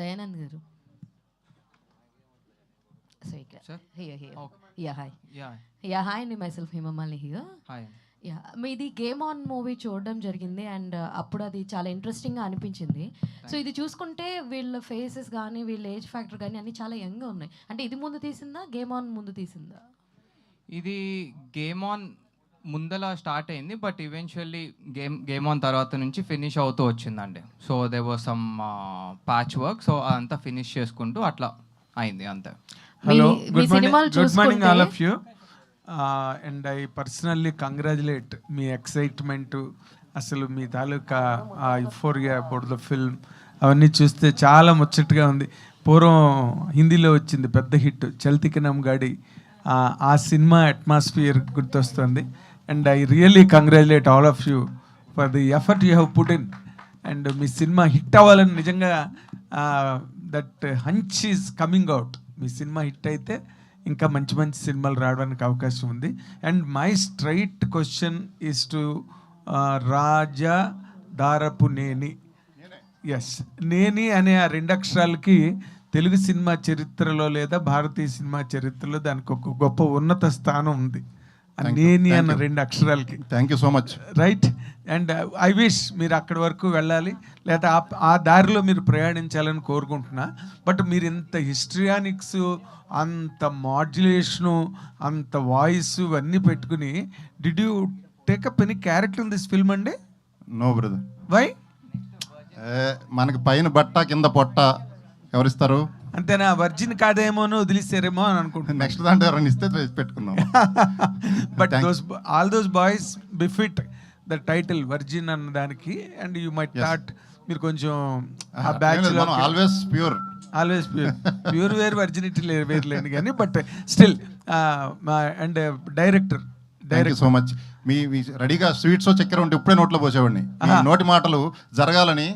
దయానంద్ గారు. సో ఇక్కడ Sir? Here Okay. Hi Yeah. Hi అండి, మై సెల్ఫ్ హిమమాలి హియర్. Hi. మీది గేమ్ ఆన్ మూవీ చూడడం జరిగింది అండ్ అప్పుడు అది చాలా ఇంట్రెస్టింగ్గా అనిపించింది. సో ఇది చూసుకుంటే వీళ్ళ ఫేసెస్ కానీ వీళ్ళ ఏజ్ ఫ్యాక్టర్ కానీ అన్నీ చాలా యంగ్గా ఉన్నాయి. అంటే ఇది ముందు తీసిందా, గేమ్ ఆన్ ముందు తీసిందా? ఇది గేమ్ ఆన్ ముందల స్టార్ట్ అయింది, బట్ ఈవెన్చువల్లీ గేమ్ ఆన్ తర్వాత నుంచి ఫినిష్ అవుతూ వచ్చిందండి. So they was some patch work, so అదంతా ఫినిష్ చేసుకుంటూ అట్లా అయింది అంతే. Hello, మీ good morning సినిమాలు all of you. And I personally congratulate me excitement, అసలు మీ తాలూకా యుఫోరియా అబౌట్ ద ఫిల్మ్ అవన్నీ చూస్తే చాలా ముచ్చటగా ఉంది. పూర్వం హిందీలో వచ్చింది పెద్ద హిట్ చల్తీ కే నామ్ గాడి, ఆ సినిమా అట్మాస్ఫియర్ గుర్తొస్తుంది. And I really congratulate all of you for the effort you have put in. And మీ సినిమా హిట్ అవ్వాలని నిజంగా that hunch is coming out. మీ సినిమా హిట్ అయితే ఇంకా మంచి మంచి సినిమాలు రావడానికి అవకాశం ఉంది. And my straight question is to Raja Darapuneni. Yes, నేని అనే ఆ రెండు అక్షరాలకి తెలుగు సినిమా చరిత్రలో లేదా భారతీయ సినిమా చరిత్రలో దానికి ఒక గొప్ప ఉన్నత స్థానం ఉంది. నేని అన్న రెండు అక్షరాలకి. Thank you so much. Right. And I wish మీరు అక్కడి వరకు వెళ్ళాలి, లేదా ఆ దారిలో మీరు ప్రయాణించాలని కోరుకుంటున్నా. బట్ మీరు ఇంత హిస్టరియానిక్స్, అంత మాడ్యులేషను, అంత వాయిస్ ఇవన్నీ పెట్టుకుని did you take up any character in this film అండి? No brother. వై? మనకి పైన బట్ట కింద పొట్ట ఎవరిస్తారు? అంతేనా? వర్జిన్ కాదేమోనో వదిలిస్తారేమో అని అనుకుంటున్నాను. నెక్స్ట్ దాంట్లో ఎవరైనా ఇస్తే పెట్టుకుందాం. But all those boys befit the title virgin అన్న దానికి. అండ్ యూ మైట్ థాట్ మీరు కొంచెం ఆ batch always pure, always pure వేరు, వర్జినిటీ వేరు లేని కానీ but still. And director so much. మీ రెడీగా స్వీట్స్ చక్కెర ఉంటే ఇప్పుడే నోట్లో పోసేవాడిని. నోటి మాటలు జరగాలని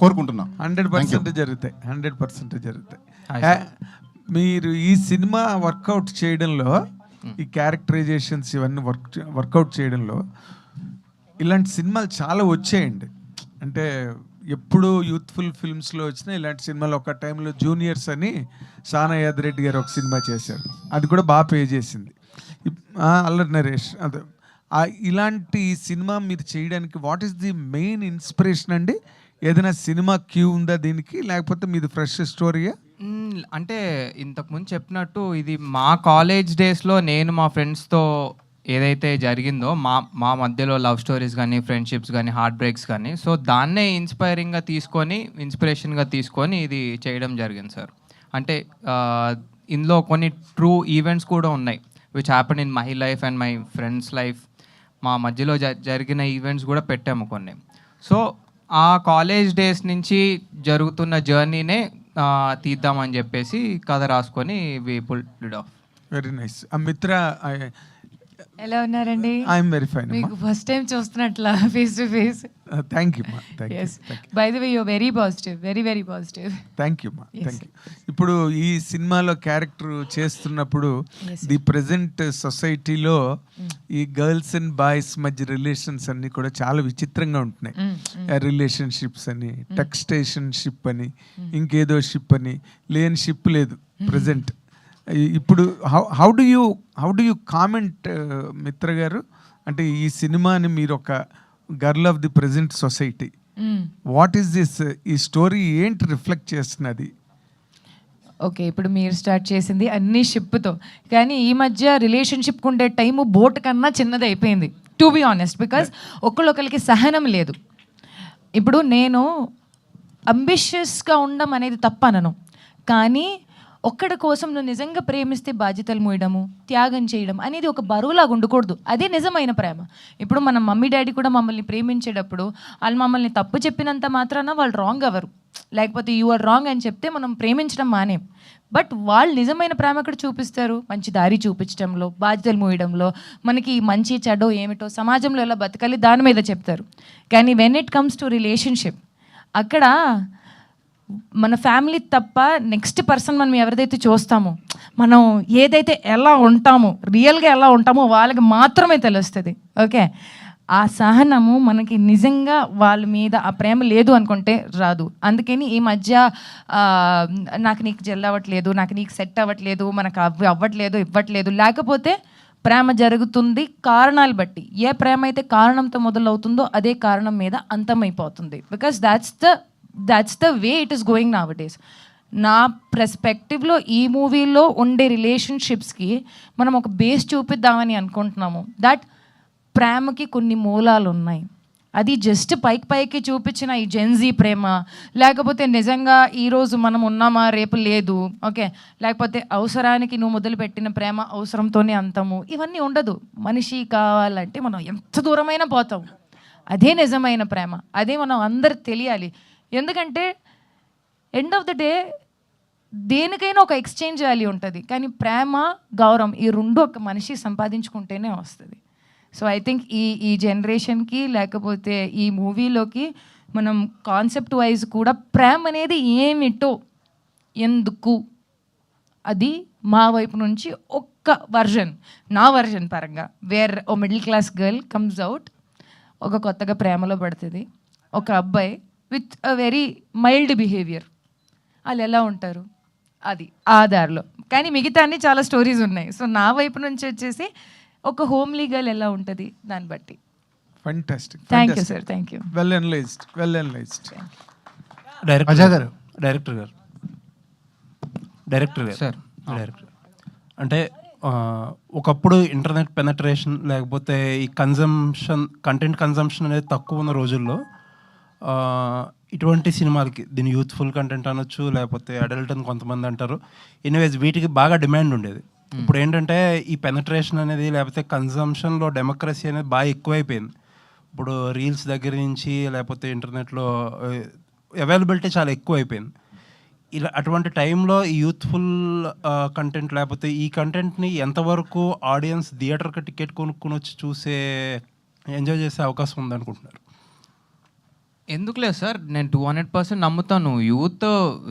కోరుకుంటున్నాం. 100% జరుగుతాయి, 100% జరుగుతాయి. మీరు ఈ సినిమా వర్కౌట్ చేయడంలో, ఈ క్యారెక్టరైజేషన్స్ ఇవన్నీ వర్కౌట్ చేయడంలో ఇలాంటి సినిమాలు చాలా వచ్చాయండి. అంటే ఎప్పుడు యూత్ఫుల్ ఫిల్మ్స్లో వచ్చినా ఇలాంటి సినిమాలు. ఒక టైంలో జూనియర్స్ అని సానా యాదరెడ్డి గారు ఒక సినిమా చేశారు, అది కూడా బాగా పే చేసింది. అల్లరి నరేష్, అదే ఇలాంటి సినిమా మీరు చేయడానికి what is the main inspiration అండి? ఏదైనా సినిమా క్యూ ఉందా దీనికి, లేకపోతే మీది ఫ్రెష్ స్టోరీయా? అంటే ఇంతకుముందు చెప్పినట్టు ఇది మా కాలేజ్ డేస్లో నేను మా ఫ్రెండ్స్తో ఏదైతే జరిగిందో మా మధ్యలో లవ్ స్టోరీస్ కానీ, ఫ్రెండ్షిప్స్ కానీ, హార్ట్ బ్రేక్స్ కానీ, సో దాన్నే ఇన్స్పిరేషన్గా తీసుకొని ఇది చేయడం జరిగింది సార్. అంటే ఇందులో కొన్ని ట్రూ ఈవెంట్స్ కూడా ఉన్నాయి which happen in my life and my friends life. మా మధ్యలో జరిగిన ఈవెంట్స్ కూడా పెట్టాము కొన్ని. సో ఆ కాలేజ్ డేస్ నుంచి జరుగుతున్న జర్నీనే తీద్దామని చెప్పేసి కథ రాసుకొని we pulled it off. Very nice. Mitra, ఎలా ఉన్నారండి? I'm very fine. మీకు ఫస్ట్ టైం చూస్తున్నట్లా face to face. Thank you మా. By the way you're very positive, very very positive. Thank you మా, థ్యాంక్ యూ. ఇప్పుడు ఈ సినిమాలో క్యారెక్టర్ చేస్తున్నప్పుడు ది ప్రెజెంట్ సొసైటీలో ఈ గర్ల్స్ అండ్ బాయ్స్ మధ్య రిలేషన్స్ అన్ని కూడా చాలా విచిత్రంగా ఉంటున్నాయి. రిలేషన్షిప్స్ అని, టెక్స్టేషన్షిప్ అని, ఇంకేదో షిప్ అని, లేని షిప్ లేదు ప్రెజెంట్. ఇప్పుడు హౌ డు యూ కామెంట్ మిత్ర గారు? అంటే ఈ సినిమాని మీరు ఒక girl of the present society, what is this, ఈ స్టోరీ ఏంటి రిఫ్లెక్ట్ చేస్తున్నది? ఓకే, ఇప్పుడు మీరు స్టార్ట్ చేసింది అన్ని షిప్తో, కానీ ఈ మధ్య రిలేషన్షిప్కి ఉండే టైము బోట్ కన్నా చిన్నది అయిపోయింది, టు బి ఆనెస్ట్. బికాస్ ఒకళ్ళొకరికి సహనం లేదు. ఇప్పుడు నేను అంబిషియస్గా ఉండడం అనేది తప్పనను, కానీ ఒక్కడి కోసం నువ్వు నిజంగా ప్రేమిస్తే బాధ్యతలు మోయడము, త్యాగం చేయడం అనేది ఒక బరువులాగా ఉండకూడదు. అదే నిజమైన ప్రేమ. ఇప్పుడు మన మమ్మీ డాడీ కూడా మమ్మల్ని ప్రేమించేటప్పుడు వాళ్ళు మమ్మల్ని తప్పు చెప్పినంత మాత్రాన వాళ్ళు రాంగ్ అవ్వరు, లేకపోతే యు ఆర్ రాంగ్ అని చెప్తే మనం ప్రేమించడం మానేం. బట్ వాళ్ళు నిజమైన ప్రేమ ఎక్కడ చూపిస్తారు? మంచి దారి చూపించడంలో, బాధ్యతలు మోయడంలో, మనకి మంచి చెడో ఏమిటో సమాజంలో ఎలా బతకాలి దాని మీద చెప్తారు. కానీ when it comes to relationship, అక్కడ మన ఫ్యామిలీ తప్ప నెక్స్ట్ పర్సన్ మనం ఎవరిదైతే చూస్తామో, మనం ఏదైతే ఎలా ఉంటామో, రియల్గా ఎలా ఉంటామో వాళ్ళకి మాత్రమే తెలుస్తుంది. ఓకే, ఆ సహనము మనకి నిజంగా వాళ్ళ మీద ఆ ప్రేమ లేదు అనుకుంటే రాదు. అందుకని ఈ మధ్య నాకు నీకు జెల్ అవ్వట్లేదు, నాకు నీకు సెట్ అవ్వట్లేదు, మనకు అవ్వట్లేదు ఇవ్వట్లేదు, లేకపోతే ప్రేమ జరుగుతుంది కారణాలు బట్టి. ఏ ప్రేమ అయితే కారణంతో మొదలవుతుందో అదే కారణం మీద అంతమైపోతుంది. Because that's the way it is going nowadays. నా పర్స్పెక్టివ్లో ఈ మూవీలో ఉండే రిలేషన్షిప్స్కి మనం ఒక బేస్ చూపిద్దామని అనుకుంటున్నాము. దట్ ప్రేమకి కొన్ని మూలాలు ఉన్నాయి. అది జస్ట్ పైకి చూపించిన ఈ జెన్జీ ప్రేమ, లేకపోతే నిజంగా ఈరోజు మనం ఉన్నామా రేపు లేదు, ఓకే, లేకపోతే అవసరానికి నువ్వు మొదలుపెట్టిన ప్రేమ అవసరంతోనే అంతము, ఇవన్నీ ఉండదు. మనిషి కావాలంటే మనం ఎంత దూరమైనా పోతాం. అదే నిజమైన ప్రేమ, అదే మనం అందరికి తెలియాలి. ఎందుకంటే ఎండ్ ఆఫ్ ద డే దేనికైనా ఒక ఎక్స్చేంజ్ వాల్యూ ఉంటుంది, కానీ ప్రేమ గౌరవం ఈ రెండు ఒక మనిషి సంపాదించుకుంటేనే వస్తుంది. సో ఐ థింక్ ఈ జనరేషన్కి లేకపోతే ఈ మూవీలోకి మనం కాన్సెప్ట్ వైజ్ కూడా ప్రేమ అనేది ఏమిటో, ఎందుకు, అది మా వైపు నుంచి ఒక్క వర్జన్, నా వర్జన్ పరంగా, వేర్ ఓ middle class girl comes out, ఒక కొత్తగా ప్రేమలో పడుతుంది ఒక అబ్బాయి with a very mild behaviour, వాళ్ళు ఎలా ఉంటారు అది ఆ దారిలో. కానీ మిగతా అన్ని చాలా స్టోరీస్ ఉన్నాయి. సో నా వైపు నుంచి వచ్చేసి ఒక హోమ్లీ గర్ల్ ఎలా ఉంటుంది దాన్ని బట్టి. Fantastic. Thank you sir, thank you. Well analysed. Director గారు సార్ డైరెక్టర్ అంటే ఒకప్పుడు ఇంటర్నెట్ పెనట్రేషన్ లేకపోతే ఈ కంటెంట్ కన్జంప్షన్ అనేది తక్కువ ఉన్న రోజుల్లో ఇటువంటి సినిమాలకి, దీని యూత్ఫుల్ కంటెంట్ అనొచ్చు లేకపోతే అడల్ట్ అని కొంతమంది అంటారు, ఎనీవేస్ వీటికి బాగా డిమాండ్ ఉండేది. ఇప్పుడు ఏంటంటే ఈ పెనట్రేషన్ అనేది లేకపోతే కన్జంప్షన్లో డెమోక్రసీ అనేది బాగా ఎక్కువైపోయింది. ఇప్పుడు రీల్స్ దగ్గర నుంచి లేకపోతే ఇంటర్నెట్లో అవైలబిలిటీ చాలా ఎక్కువ అయిపోయింది. ఇలా అటువంటి టైంలో ఈ యూత్ఫుల్ కంటెంట్ లేకపోతే ఈ కంటెంట్ని ఎంతవరకు ఆడియన్స్ థియేటర్కి టికెట్ కొనుక్కొని వచ్చి ఎంజాయ్ చేసే అవకాశం ఉందనుకుంటున్నారు? ఎందుకు లేదు సార్, నేను 200% నమ్ముతాను. యూత్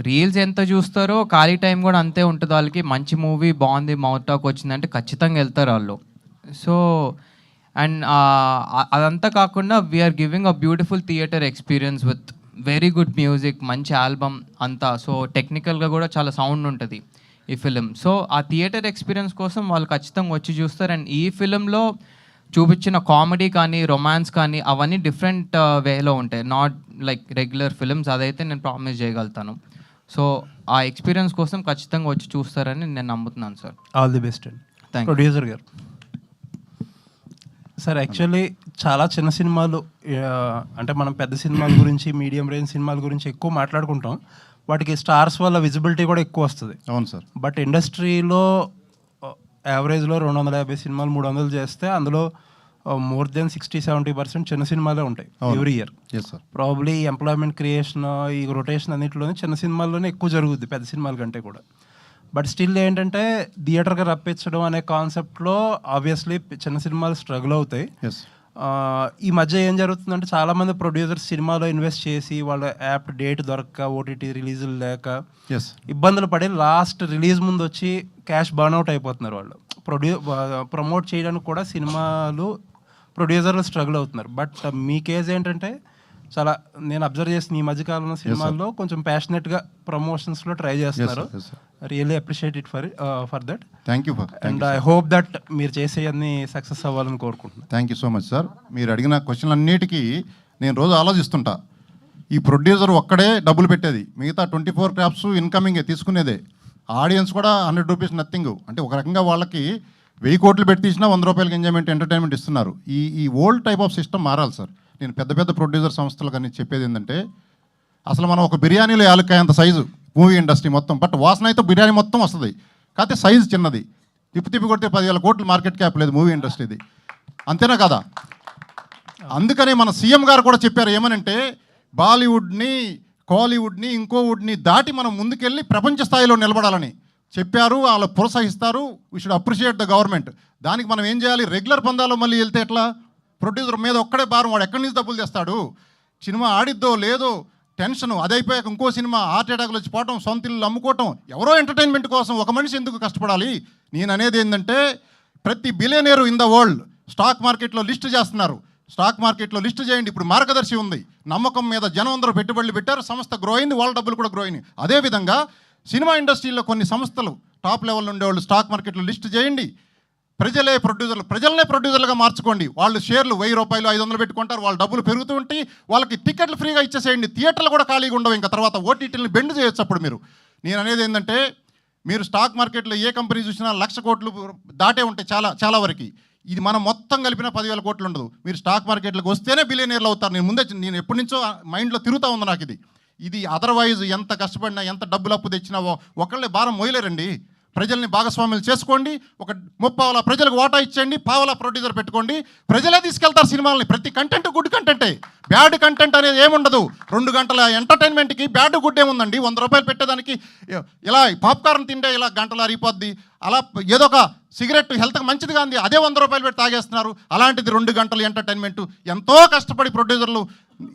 రీల్స్ ఎంత చూస్తారో ఖాళీ టైం కూడా అంతే ఉంటుంది వాళ్ళకి. మంచి మూవీ బాగుంది, మౌత్ టాక్ వచ్చిందంటే ఖచ్చితంగా వెళ్తారు వాళ్ళు. సో అండ్ అదంతా కాకుండా we are giving a beautiful theatre experience with very good music, మంచి ఆల్బమ్ అంతా. సో టెక్నికల్గా కూడా చాలా సౌండ్ ఉంటుంది ఈ ఫిలిం. సో ఆ థియేటర్ ఎక్స్పీరియన్స్ కోసం వాళ్ళు ఖచ్చితంగా వచ్చి చూస్తారు. అండ్ ఈ ఫిలింలో చూపించిన కామెడీ కానీ రొమాన్స్ కానీ అవన్నీ డిఫరెంట్ వేలో ఉంటాయి, నాట్ లైక్ రెగ్యులర్ ఫిలిమ్స్. అదైతే నేను ప్రామిస్ చేయగలుగుతాను. సో ఆ ఎక్స్పీరియన్స్ కోసం ఖచ్చితంగా వచ్చి చూస్తారని నేను నమ్ముతున్నాను సార్. ఆల్ ది బెస్ట్ అండి. Thank you. ప్రొడ్యూసర్ గారు సార్, యాక్చువల్లీ చాలా చిన్న సినిమాలు అంటే మనం పెద్ద సినిమాల గురించి మీడియం రేంజ్ సినిమాల గురించి ఎక్కువ మాట్లాడుకుంటాం, వాటికి స్టార్స్ వల్ల విజిబిలిటీ కూడా ఎక్కువ వస్తుంది. అవును సార్. బట్ ఇండస్ట్రీలో యావరేజ్లో 250 సినిమాలు 300 చేస్తే అందులో మోర్ దెన్ 60-70% చిన్న సినిమాలే ఉంటాయి every year. Yes sir. Probably employment creation, ఈ రొటేషన్ అన్నింటిలోనే చిన్న సినిమాల్లోనే ఎక్కువ జరుగుద్ది పెద్ద సినిమాల కంటే కూడా. బట్ స్టిల్ ఏంటంటే థియేటర్గా రప్పించడం అనే కాన్సెప్ట్లో ఆబ్వియస్లీ చిన్న సినిమాలు స్ట్రగుల్ అవుతాయి. ఎస్. ఈ మధ్య ఏం జరుగుతుందంటే చాలామంది ప్రొడ్యూసర్స్ సినిమాలో ఇన్వెస్ట్ చేసి వాళ్ళ యాప్ డేట్ దొరక్క, ఓటీటీ రిలీజులు లేక ఎస్ ఇబ్బందులు పడి లాస్ట్ రిలీజ్ ముందు వచ్చి క్యాష్ బర్న్అవుట్ అయిపోతున్నారు వాళ్ళు. ప్రమోట్ చేయడానికి కూడా సినిమాలు ప్రొడ్యూసర్లు స్ట్రగుల్ అవుతున్నారు. బట్ మీ కేజ్ ఏంటంటే చాలా నేను అబ్జర్వ్ చేసిన ఈ మధ్యకాలంలో సినిమాల్లో కొంచెం ప్యాషనెట్గా ప్రమోషన్స్లో ట్రై చేస్తున్నారు. Really appreciate it for that. Thank you. And I hope that మీరు చేసే అన్ని సక్సెస్ అవ్వాలని కోరుకుంటున్నాను. Thank you so much sir. మీరు అడిగిన క్వశ్చన్లన్నిటికీ నేను రోజు ఆలోచిస్తుంటా. ఈ ప్రొడ్యూసర్ ఒక్కడే డబ్బులు పెట్టేది, మిగతా 24 క్రాప్స్ ఇన్కమింగే తీసుకునేదే. ఆడియన్స్ కూడా 100 రూపీస్ నథింగ్. అంటే ఒక రకంగా వాళ్ళకి 1000 కోట్లు పెట్టి తీసినా 100 రూపాయలకి ఎంటర్టైన్మెంట్ ఇస్తున్నారు. ఈ ఓల్డ్ టైప్ ఆఫ్ సిస్టమ్ మారాలి సార్. నేను పెద్ద ప్రొడ్యూసర్ సంస్థలు కానీ చెప్పేది ఏంటంటే, అసలు మనం ఒక బిర్యానీలో యాలక్కాయ అంత సైజు మూవీ ఇండస్ట్రీ మొత్తం, బట్ వాసన అయితే బిర్యానీ మొత్తం వస్తుంది, కాకపోతే సైజు చిన్నది. తిప్పి కొడితే 10,000 కోట్లు మార్కెట్ క్యాప్ లేదు మూవీ ఇండస్ట్రీది. అంతేనా కదా? అందుకనే మన సీఎం గారు కూడా చెప్పారు ఏమనంటే, బాలీవుడ్ని కాలీవుడ్ని ఇంకోవుడ్ని దాటి మనం ముందుకెళ్ళి ప్రపంచ స్థాయిలో నిలబడాలని చెప్పారు. వాళ్ళు ప్రోత్సహిస్తారు. We should appreciate the government. దానికి మనం ఏం చేయాలి? రెగ్యులర్ పందాలో మళ్ళీ వెళ్తే ఎట్లా? ప్రొడ్యూసర్ మీద ఒక్కడే భారం, వాడు ఎక్కడి నుంచి డబ్బులు తెస్తాడు? సినిమా ఆడిద్దో లేదో టెన్షను, అదైపోయాక ఇంకో సినిమా హార్ట్ అటాక్లు వచ్చి పోవటం, సొంత ఇల్లు అమ్ముకోవటం. ఎవరో ఎంటర్టైన్మెంట్ కోసం ఒక మనిషి ఎందుకు కష్టపడాలి? నేను అనేది ఏంటంటే, ప్రతి billionaire in the world stock మార్కెట్లో లిస్ట్ చేస్తున్నారు. స్టాక్ మార్కెట్లో లిస్ట్ చేయండి. ఇప్పుడు మార్గదర్శి ఉంది, నమ్మకం మీద జనం అందరూ పెట్టుబడులు పెట్టారు, సంస్థ గ్రో అయింది, వాళ్ళ డబ్బులు కూడా గ్రో అయినాయి. అదేవిధంగా సినిమా ఇండస్ట్రీలో కొన్ని సంస్థలు టాప్ లెవెల్ ఉండేవాళ్ళు స్టాక్ మార్కెట్లో లిస్ట్ చేయండి. ప్రజలనే ప్రొడ్యూసర్లుగా మార్చుకోండి. వాళ్ళు షేర్లు 1000 రూపాయలు 500 పెట్టుకుంటారు, వాళ్ళ డబ్బులు పెరుగుతూ ఉంటాయి, వాళ్ళకి టికెట్లు ఫ్రీగా ఇచ్చేసేయండి. థియేటర్లు కూడా ఖాళీగా ఉండవు. ఇంకా తర్వాత ఓటీటీలను బెండ్ చేయొచ్చు. అప్పుడు నేను అనేది ఏంటంటే, మీరు స్టాక్ మార్కెట్లో ఏ కంపెనీ చూసినా 1,00,000 కోట్లు దాటే ఉంటాయి చాలా వరకు. ఇది మనం మొత్తం కలిపిన 10,000 కోట్లు ఉండదు. మీరు స్టాక్ మార్కెట్లోకి వస్తేనే బిలియనీర్లు అవుతారు. నేను ఎప్పటి నుంచో మైండ్లో తిరుగుతూ ఉంది నాకు ఇది అదర్వైజ్ ఎంత కష్టపడినా ఎంత డబ్బులు అప్పు తెచ్చినా ఒకళ్ళే భారం మోయలేరండి. ప్రజల్ని భాగస్వాములు చేసుకోండి, ఒక 30 ప్రజలకు వాటా ఇచ్చేయండి, 15 ప్రొడ్యూసర్ పెట్టుకోండి, ప్రజలే తీసుకెళ్తారు సినిమాలని. ప్రతి కంటెంట్ గుడ్ కంటెంటే, బ్యాడ్ కంటెంట్ అనేది ఏముండదు. 2 గంటల ఎంటర్టైన్మెంట్కి బ్యాడ్ గుడ్ ఏముందండి? 100 రూపాయలు పెట్టేదానికి ఇలా పాప్కార్న్ తింటే ఇలా గంటలు అరిగిపోద్ది, అలా ఏదో ఒక సిగరెట్ హెల్త్కి మంచిదిగా ఉంది, అదే 100 రూపాయలు పెట్టి తాగేస్తున్నారు. అలాంటిది 2 గంటల ఎంటర్టైన్మెంట్. ఎంతో కష్టపడి ప్రొడ్యూసర్లు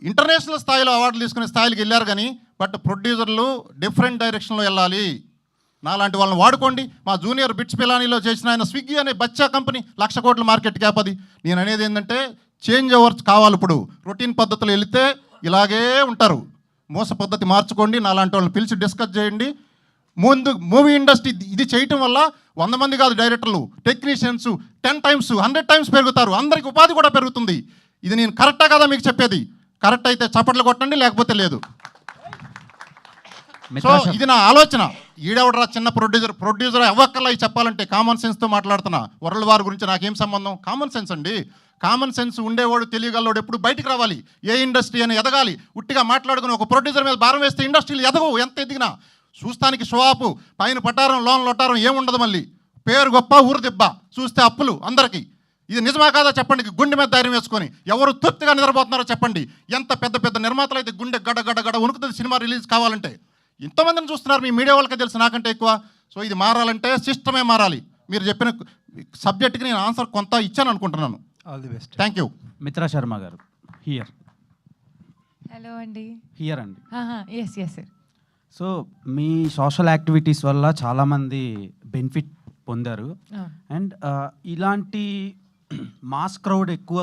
ఇంటర్నేషనల్ స్థాయిలో అవార్డులు తీసుకునే స్థాయికి వెళ్ళారు. కానీ బట్ ప్రొడ్యూసర్లు డిఫరెంట్ డైరెక్షన్లో వెళ్ళాలి. నాలాంటి వాళ్ళని వాడుకోండి. మా జూనియర్ బిట్స్ పిలానీలో చేసిన ఆయన స్విగ్గీ అనే బచ్చా కంపెనీ 1,00,000 కోట్ల మార్కెట్ క్యాప్ అది. నేను అనేది ఏంటంటే, చేంజ్ ఓవర్స్ కావాలి. ఇప్పుడు రొటీన్ పద్ధతులు వెళితే ఇలాగే ఉంటారు. మోస పద్ధతి మార్చుకోండి. నాలాంటి వాళ్ళని పిలిచి డిస్కస్ చేయండి. ముందు మూవీ ఇండస్ట్రీ ఇది చేయటం వల్ల 100 మంది కాదు డైరెక్టర్లు, టెక్నీషియన్స్ 10 టైమ్స్ 100 టైమ్స్ పెరుగుతారు. అందరికి ఉపాధి కూడా పెరుగుతుంది. ఇది నేను కరెక్టా కదా మీకు చెప్పేది? కరెక్ట్ అయితే చప్పట్లు కొట్టండి, లేకపోతే లేదు. సో ఇది నా ఆలోచన. ఈడెవడరా చిన్న ప్రొడ్యూసర్ అవ్వక్కర్లా చెప్పాలంటే. కామన్ సెన్స్తో మాట్లాడుతున్నా. వరల్డ్ వార్ గురించి నాకేం సంబంధం? కామన్ సెన్స్ అండి. కామన్ సెన్స్ ఉండేవాడు, తెలియగలవాడు ఎప్పుడు బయటికి రావాలి. ఏ ఇండస్ట్రీ అని ఎదగాలి. ఉట్టిగా మాట్లాడుకుని ఒక ప్రొడ్యూసర్ మీద భారం వేస్తే ఇండస్ట్రీలు ఎదగవు. ఎంత ఎదిగినా చూస్తానికి షోఆపు, పైన పట్టారం లోన్ లొట్టారం ఏముండదు. మళ్ళీ పేరు గొప్ప, ఊరు దెబ్బ, చూస్తే అప్పులు అందరికీ. ఇది నిజమా కాదా చెప్పండి. గుండె మీద ధైర్యం వేసుకొని ఎవరు తృప్తిగా నిద్రపోతున్నారో చెప్పండి. ఎంత పెద్ద నిర్మాతలు అయితే గుండె గడ వణుకుతుంది సినిమా రిలీజ్ కావాలంటే. ఇంతమందిని చూస్తున్నారు, మీ మీడియా వాళ్ళకే తెలుసు నాకంటే ఎక్కువ. సో ఇది మారాలంటే సిస్టమే మారాలి. మీరు చెప్పిన సబ్జెక్ట్కి నేను ఆన్సర్ కొంత ఇచ్చాను అనుకుంటున్నాను. All the best. Thank you. Mitra Sharma గారు హియర్. హలో అండి. హియర్ అండి. Yes sir. సో మీ సోషల్ యాక్టివిటీస్ వల్ల చాలామంది బెనిఫిట్ పొందారు. అండ్ ఇలాంటి మాస్ క్రౌడ్ ఎక్కువ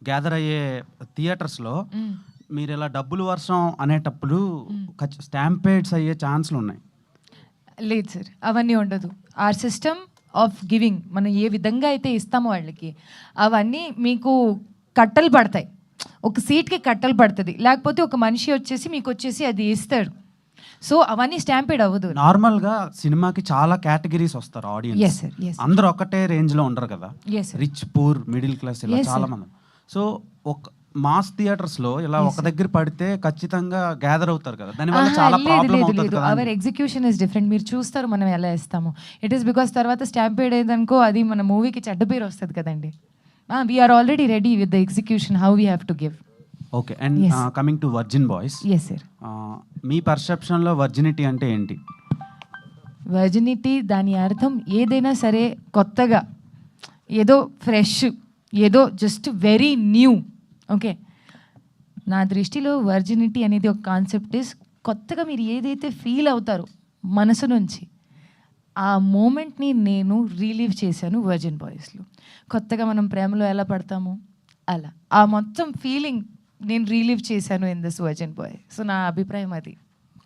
గ్యాదర్ అయ్యే థియేటర్స్లో మీరు ఇలా డబ్బులు వర్షం అనేటప్పుడు స్టాంపేడ్స్ అయ్యే ఛాన్స్లు ఉన్నాయి. లేదు సార్, అవన్నీ ఉండదు. ఆర్ సిస్టమ్ ఆఫ్ గివింగ్, మనం ఏ విధంగా అయితే ఇస్తామో వాళ్ళకి, అవన్నీ మీకు కట్టలు పడతాయి. ఒక సీట్కి కట్టలు పడుతుంది. లేకపోతే ఒక మనిషి వచ్చేసి మీకు వచ్చేసి అది ఇస్తాడు. సో అవన్నీ స్టాంపేడ్ అవ్వదు. నార్మల్గా సినిమాకి చాలా కేటగిరీస్ వస్తారు Yes, audience. sir. Yes, sir. అందరూ ఒకటే రేంజ్లో ఉండరు కదా. Yes, sir. Rich, poor, middle class ఇలా Yes, sir. చాలా మంది. సో ఒక మాస్ థియేటర్స్లో ఇలా ఒక దగ్గర పడితే ఖచ్చితంగా గ్యాదర్ అవుతారు కదా. దానివల్ల చాలా ప్రాబ్లం అవుతుంది కదా. Our execution is different. మీరు చూస్తారు మనం ఎలా ఇస్తాము. ఇట్ ఈస్ బికాస్ తర్వాత స్టాంపేడ్ అయ్యేదనుకో అది మన మూవీకి చెడ్డ పేరు వస్తుంది కదండి. We are already ready with the execution how we have to give. Okay. And coming to virgin boys, yes sir. మీ పర్సెప్షన్లో వర్జినిటీ అంటే ఏంటి? వర్జినిటీ దాని అర్థం ఏదైనా సరే కొత్తగా, ఏదో ఫ్రెష్, ఏదో జస్ట్ వెరీ న్యూ. ఓకే, నా దృష్టిలో వర్జినిటీ అనేది ఒక కాన్సెప్ట్ ఇస్ కొత్తగా మీరు ఏదైతే ఫీల్ అవుతారో మనసు నుంచి, ఆ మూమెంట్ని నేను రిలీవ్ చేశాను వర్జిన్ బాయ్స్లో. కొత్తగా మనం ప్రేమలో ఎలా పడతామో అలా ఆ మొత్తం ఫీలింగ్ నేను రిలీవ్ చేశాను in this virgin boy. So నా అభిప్రాయం అది.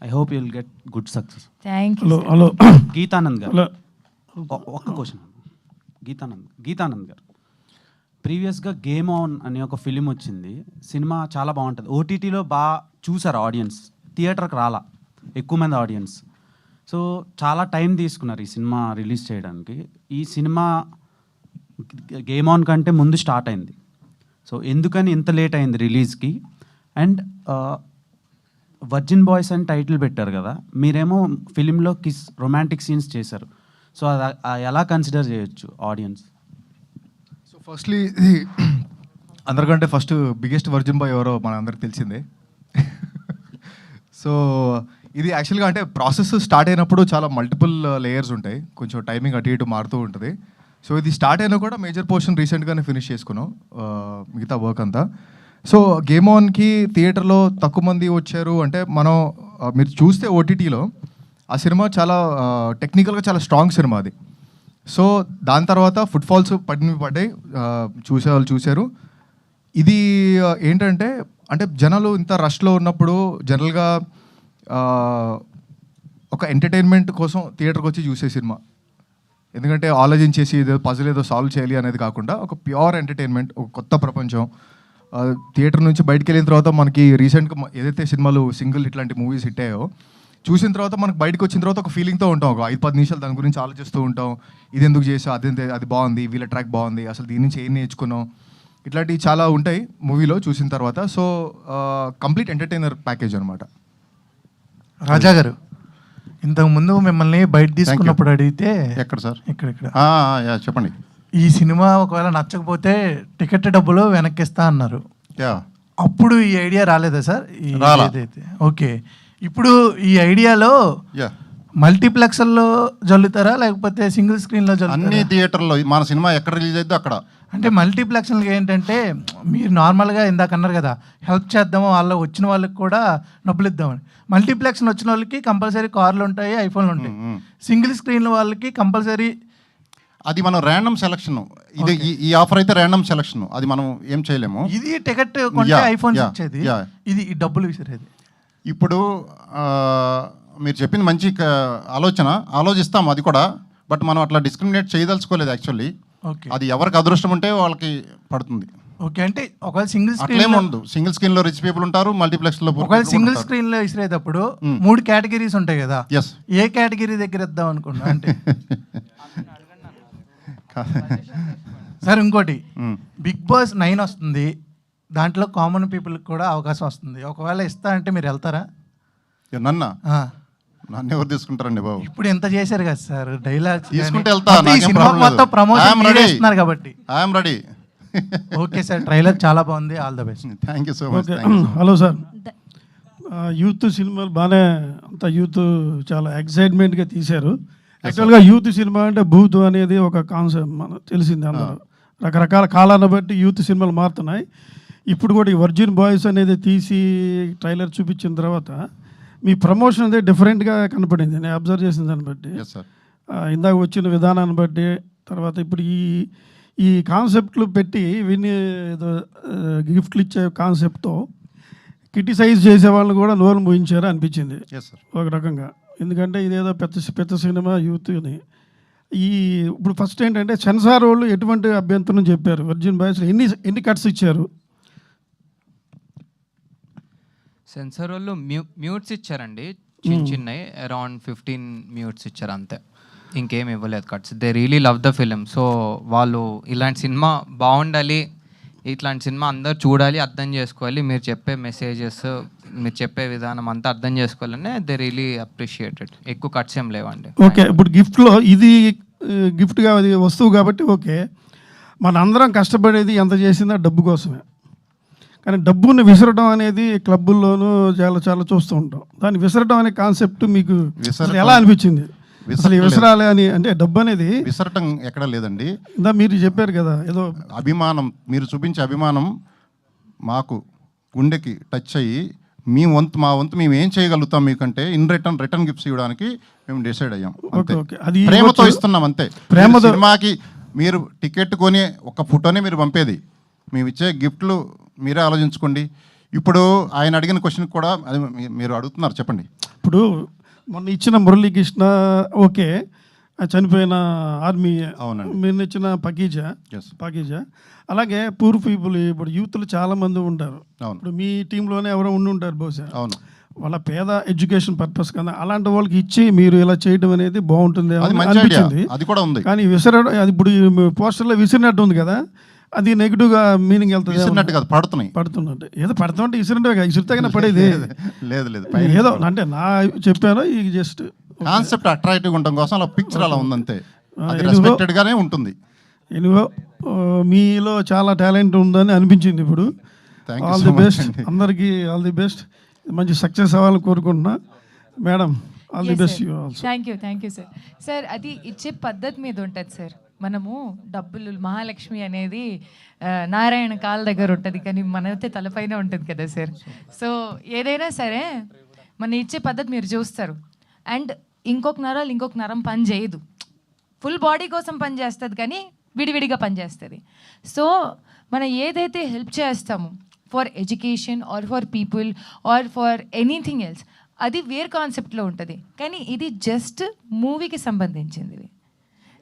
I hope you will get good success. Thank you. Hello Geetanand గారు, ఒక్క క్వశ్చన్. గీతానంద్ గారు, ప్రీవియస్గా గేమ్ ఆన్ అనే ఒక ఫిలిం వచ్చింది. సినిమా చాలా బాగుంటుంది. ఓటీటీలో బాగా చూసారు ఆడియన్స్, థియేటర్కి రాలా ఎక్కువ మంది ఆడియన్స్. సో చాలా టైం తీసుకున్నారు ఈ సినిమా రిలీజ్ చేయడానికి. ఈ సినిమా గేమ్ ఆన్ కంటే ముందు స్టార్ట్ అయింది. సో ఎందుకని ఇంత లేట్ అయింది రిలీజ్కి? అండ్ వర్జిన్ బాయ్స్ అని టైటిల్ పెట్టారు కదా, మీరేమో ఫిలింలో రొమాంటిక్ సీన్స్ చేశారు. సో అది ఎలా కన్సిడర్ చేయొచ్చు ఆడియన్స్? సో ఫస్ట్లీ అందరికంటే ఫస్ట్ బిగ్గెస్ట్ వర్జిన్ బాయ్ ఎవరో మన అందరికి తెలిసిందే. సో ఇది యాక్చువల్గా అంటే ప్రాసెస్ స్టార్ట్ అయినప్పుడు చాలా మల్టిపుల్ లేయర్స్ ఉంటాయి, కొంచెం టైమింగ్ అటు ఇటు మారుతూ ఉంటుంది. సో ఇది స్టార్ట్ అయినా కూడా మేజర్ పోర్షన్ రీసెంట్గానే ఫినిష్ చేసుకున్నాం మిగతా వర్క్ అంతా. సో గేమ్ ఆన్కి థియేటర్లో తక్కువ మంది వచ్చారు అంటే మనం మీరు చూస్తే ఓటీటీలో ఆ సినిమా చాలా టెక్నికల్గా చాలా స్ట్రాంగ్ సినిమా అది. సో దాని తర్వాత ఫుట్ఫాల్స్ పడ్డాయి, చూసేవాళ్ళు చూశారు. ఇది ఏంటంటే అంటే జనాలు ఇంత రష్లో ఉన్నప్పుడు జనరల్గా ఒక ఎంటర్టైన్మెంట్ కోసం థియేటర్కి వచ్చి చూసే సినిమా. ఎందుకంటే ఆలోచించేసి ఏదో పజిల్ ఏదో సాల్వ్ చేయాలి అనేది కాకుండా ఒక ప్యూర్ ఎంటర్టైన్మెంట్, ఒక కొత్త ప్రపంచం. థియేటర్ నుంచి బయటకు వెళ్ళిన తర్వాత మనకి రీసెంట్గా ఏదైతే సినిమాలు సింగిల్ ఇట్లాంటి మూవీస్ హిట్ అయ్యాయో చూసిన తర్వాత మనకు బయటకు వచ్చిన తర్వాత ఒక ఫీలింగ్తో ఉంటాం, ఒక 5-10 నిమిషాలు దాని గురించి ఆలోచిస్తూ ఉంటాం. ఇది ఎందుకు చేసా, అది బాగుంది, వీళ్ళ ట్రాక్ బాగుంది, అసలు దీని నుంచి ఏం నేర్చుకున్నాం, ఇట్లాంటివి చాలా ఉంటాయి మూవీలో చూసిన తర్వాత. సో కంప్లీట్ ఎంటర్టైనర్ ప్యాకేజ్ అనమాట. రాజా గారు, ఇంతకు ముందు మిమ్మల్ని బయట తీసుకున్నప్పుడు అడిగితే ఎక్కడ సార్? ఇక్కడ చెప్పండి. ఈ సినిమా ఒకవేళ నచ్చకపోతే టికెట్ డబ్బులు వెనక్కిస్తా అన్నారు. యా, అప్పుడు ఈ ఐడియా రాలేదా సార్? రాలా. ఓకే, ఇప్పుడు ఈ ఐడియాలో యా, మల్టీప్లెక్స్లో జల్లుతారా లేకపోతే సింగిల్ స్క్రీన్లో అన్ని జల్లుతారా? థియేటర్లో మన సినిమా ఎక్కడ రిలీజ్ అయితే అక్కడ. అంటే మల్టీప్లెక్స్లకి ఏంటంటే మీరు నార్మల్గా ఇందాక అన్నారు కదా, హెల్ప్ చేద్దాము, వాళ్ళు వచ్చిన వాళ్ళకి కూడా డబ్బులు ఇద్దామని. మల్టీప్లెక్స్ వచ్చిన వాళ్ళకి కంపల్సరీ కార్లు ఉంటాయి, ఐఫోన్లు ఉంటాయి. సింగిల్ స్క్రీన్ వాళ్ళకి కంపల్సరీ అది మనం ర్యాండమ్ సెలక్షన్. ఇది ఈ ఆఫర్ అయితే ర్యాండమ్ సెలక్షన్, అది మనం ఏం చేయలేము. ఇది టికెట్ కొంటే ఐఫోన్స్ ఇచ్చేది, ఇది ఈ డబ్బులు విసిరేది. ఇప్పుడు మీరు చెప్పింది మంచి ఆలోచిస్తాం అది కూడా. బట్ మనం అట్లా డిస్క్రిమినేట్ చేయదలుచుకోలేదు యాక్చువల్లీ. ఓకే, అది ఎవరికి అదృష్టం ఉంటే వాళ్ళకి పడుతుంది. ఓకే, అంటే ఒకవేళ సింగిల్ అట్లేం స్క్రీన్ ఉండదు. సింగిల్ స్క్రీన్ లో రిచ్ పీపుల్ ఉంటారు, మల్టీప్లెక్స్ లో ఒకవేళ సింగిల్ స్క్రీన్ లో విసిరేటప్పుడు 3 కేటగిరీస్ ఉంటాయి కదా, ఎస్. ఏ కేటగిరీ దగ్గర ఇద్దాం అనుకున్నా అంటే సార్ ఇంకోటి, బిగ్ బాస్ 9 వస్తుంది, దాంట్లో కామన్ పీపుల్కి కూడా అవకాశం వస్తుంది. ఒకవేళ ఇస్తా అంటే మీరు వెళ్తారా? నన్ను ఎవరు తీసుకుంటారండి బాబు? ఇప్పుడు ఎంత చేశారు కదా సార్, డైలాగ్స్ తీసుకుంటే వెళ్తా, మొత్తం ప్రమోషన్ చేస్తున్నారు కాబట్టి. I'm ready. Okay sir, trailer చాలా బాగుంది, all the best. Thank you so much. Hello sir, youth సినిమాలు బాగానే అంత యూత్ చాలా ఎక్సైట్మెంట్గా తీశారు. యాక్చువల్గా యూత్ సినిమా అంటే భూత్ అనేది ఒక కాన్సెప్ట్ మనకు తెలిసింది. అందరూ రకరకాల కాలాన్ని బట్టి యూత్ సినిమాలు మారుతున్నాయి. ఇప్పుడు కూడా ఈ వర్జిన్ బాయ్స్ అనేది తీసి ట్రైలర్ చూపించిన తర్వాత మీ ప్రమోషన్ అనేది డిఫరెంట్గా కనపడింది, నేను అబ్జర్వ్ చేసిన దాన్ని బట్టి. ఇందాక వచ్చిన విధానాన్ని బట్టి, తర్వాత ఇప్పుడు ఈ కాన్సెప్ట్లు పెట్టి విని ఏదో గిఫ్ట్లు ఇచ్చే కాన్సెప్ట్తో క్రిటిసైజ్ చేసే వాళ్ళని కూడా నోరు మూయించారు అనిపించింది ఒక రకంగా. ఎందుకంటే ఇదేదో పెద్ద సినిమా యూత్ని ఇప్పుడు ఫస్ట్ ఏంటంటే సెన్సార్ వాళ్ళు ఎటువంటి అభ్యంతరం చెప్పారు? వర్జిన్ బాయ్స్ ఎన్ని కట్స్ ఇచ్చారు? సెన్సార్ వాళ్ళు మ్యూట్స్ ఇచ్చారండి, చిన్నవి అరౌండ్ 15 మ్యూట్స్ ఇచ్చారు అంతే, ఇంకేం ఇవ్వలేదు cuts. They really love the film. So వాళ్ళు ఇలాంటి సినిమా బాగుండాలి, ఇట్లాంటి సినిమా అందరు చూడాలి, అర్థం చేసుకోవాలి, మీరు చెప్పే మెసేజెస్, మీరు చెప్పే విధానం అంతా అర్థం చేసుకోవాలనే దే రియలీ అప్రిషియేటెడ్. ఎక్కువ కట్స్ ఏం లేవండి. ఓకే, ఇప్పుడు గిఫ్ట్లో ఇది గిఫ్ట్గా అది వస్తువు కాబట్టి ఓకే, మన అందరం కష్టపడేది ఎంత చేసిందో డబ్బు కోసమే. కానీ డబ్బుని విసరడం అనేది క్లబ్బుల్లోనూ చాలా చాలా చూస్తూ ఉంటాం. దాన్ని విసరడం అనే కాన్సెప్ట్ మీకు ఎలా అనిపించింది? అసలు విసరాలి అని అంటే డబ్బు అనేది విసరటం ఎక్కడ లేదండి. ఇందా మీరు చెప్పారు కదా ఏదో అభిమానం, మీరు చూపించే అభిమానం మాకు గుండెకి టచ్ అయ్యి మా వంతు మేము ఏం చేయగలుగుతాం మీకంటే రిటర్న్ గిఫ్ట్స్ ఇవ్వడానికి మేము డిసైడ్ అయ్యాం. అది ప్రేమతో ఇస్తున్నాం అంతే. ప్రేమతో సినిమాకి మీరు టికెట్ కొని ఒక ఫోటోనే మీరు పంపేది, మేము ఇచ్చే గిఫ్ట్లు మీరే ఆలోచించుకోండి. ఇప్పుడు ఆయన అడిగిన క్వశ్చన్ కూడా అది మీరు అడుగుతున్నారు, చెప్పండి. ఇప్పుడు మొన్న ఇచ్చిన మురళీకృష్ణ ఓకే, చనిపోయిన ఆర్మీ, మీరు ఇచ్చిన పకీజా, అలాగే పూర్ పీపుల్, ఇప్పుడు యూత్లు చాలా మంది ఉంటారు. ఇప్పుడు మీ టీంలోనే ఎవరో ఉండి ఉంటారు బహుశా, వాళ్ళ పేద ఎడ్యుకేషన్ పర్పస్ కదా, అలాంటి వాళ్ళకి ఇచ్చి మీరు ఇలా చేయడం అనేది బాగుంటుంది అనిపించింది. కానీ విసరడం, అది ఇప్పుడు పోస్టర్లో విసిరినట్టు ఉంది కదా, అది నెగిటివ్గా మీనింగ్ వెళ్తుంది. పడుతున్నట్టు ఏదో పడుతుంటే ఇసురుతే పడేది లేదు, ఏదో అంటే నా చెప్పాను, ఈ జస్ట్ కాన్సెప్ట్ అట్రాక్టివ్ ఉండడం కోసం అలా పిక్చర్ అలా ఉందంతే, రెస్పెక్టెడ్ గానే ఉంటుంది. ఎనివో మీలో చాలా టాలెంట్ ఉందని అనిపించింది. ఇప్పుడు ఆల్ ది బెస్ట్, అందరికీ ఆల్ ది బెస్ట్, మంచి సక్సెస్ అవ్వాలని కోరుకుంటున్నా. Madam all the best. Thank you sir. Sir అది ఇచ్చే పద్ధతి మీద ఉంటుంది సార్. మనము డబ్బులు, మహాలక్ష్మి అనేది నారాయణ కాళ్ళ దగ్గర ఉంటుంది, కానీ మనైతే తలపైన ఉంటుంది కదా సార్. సో ఏదైనా సరే మన ఇచ్చే పద్ధతి మీరు చూస్తారు. అండ్ ఇంకొక నరం పని చేయదు, ఫుల్ బాడీ కోసం పని చేస్తుంది, కానీ విడివిడిగా పనిచేస్తుంది. సో మనం ఏదైతే హెల్ప్ చేస్తామో for education or for people or for anything else, అది వేరే కాన్సెప్ట్లో ఉంటుంది. కానీ ఇది జస్ట్ మూవీకి సంబంధించింది.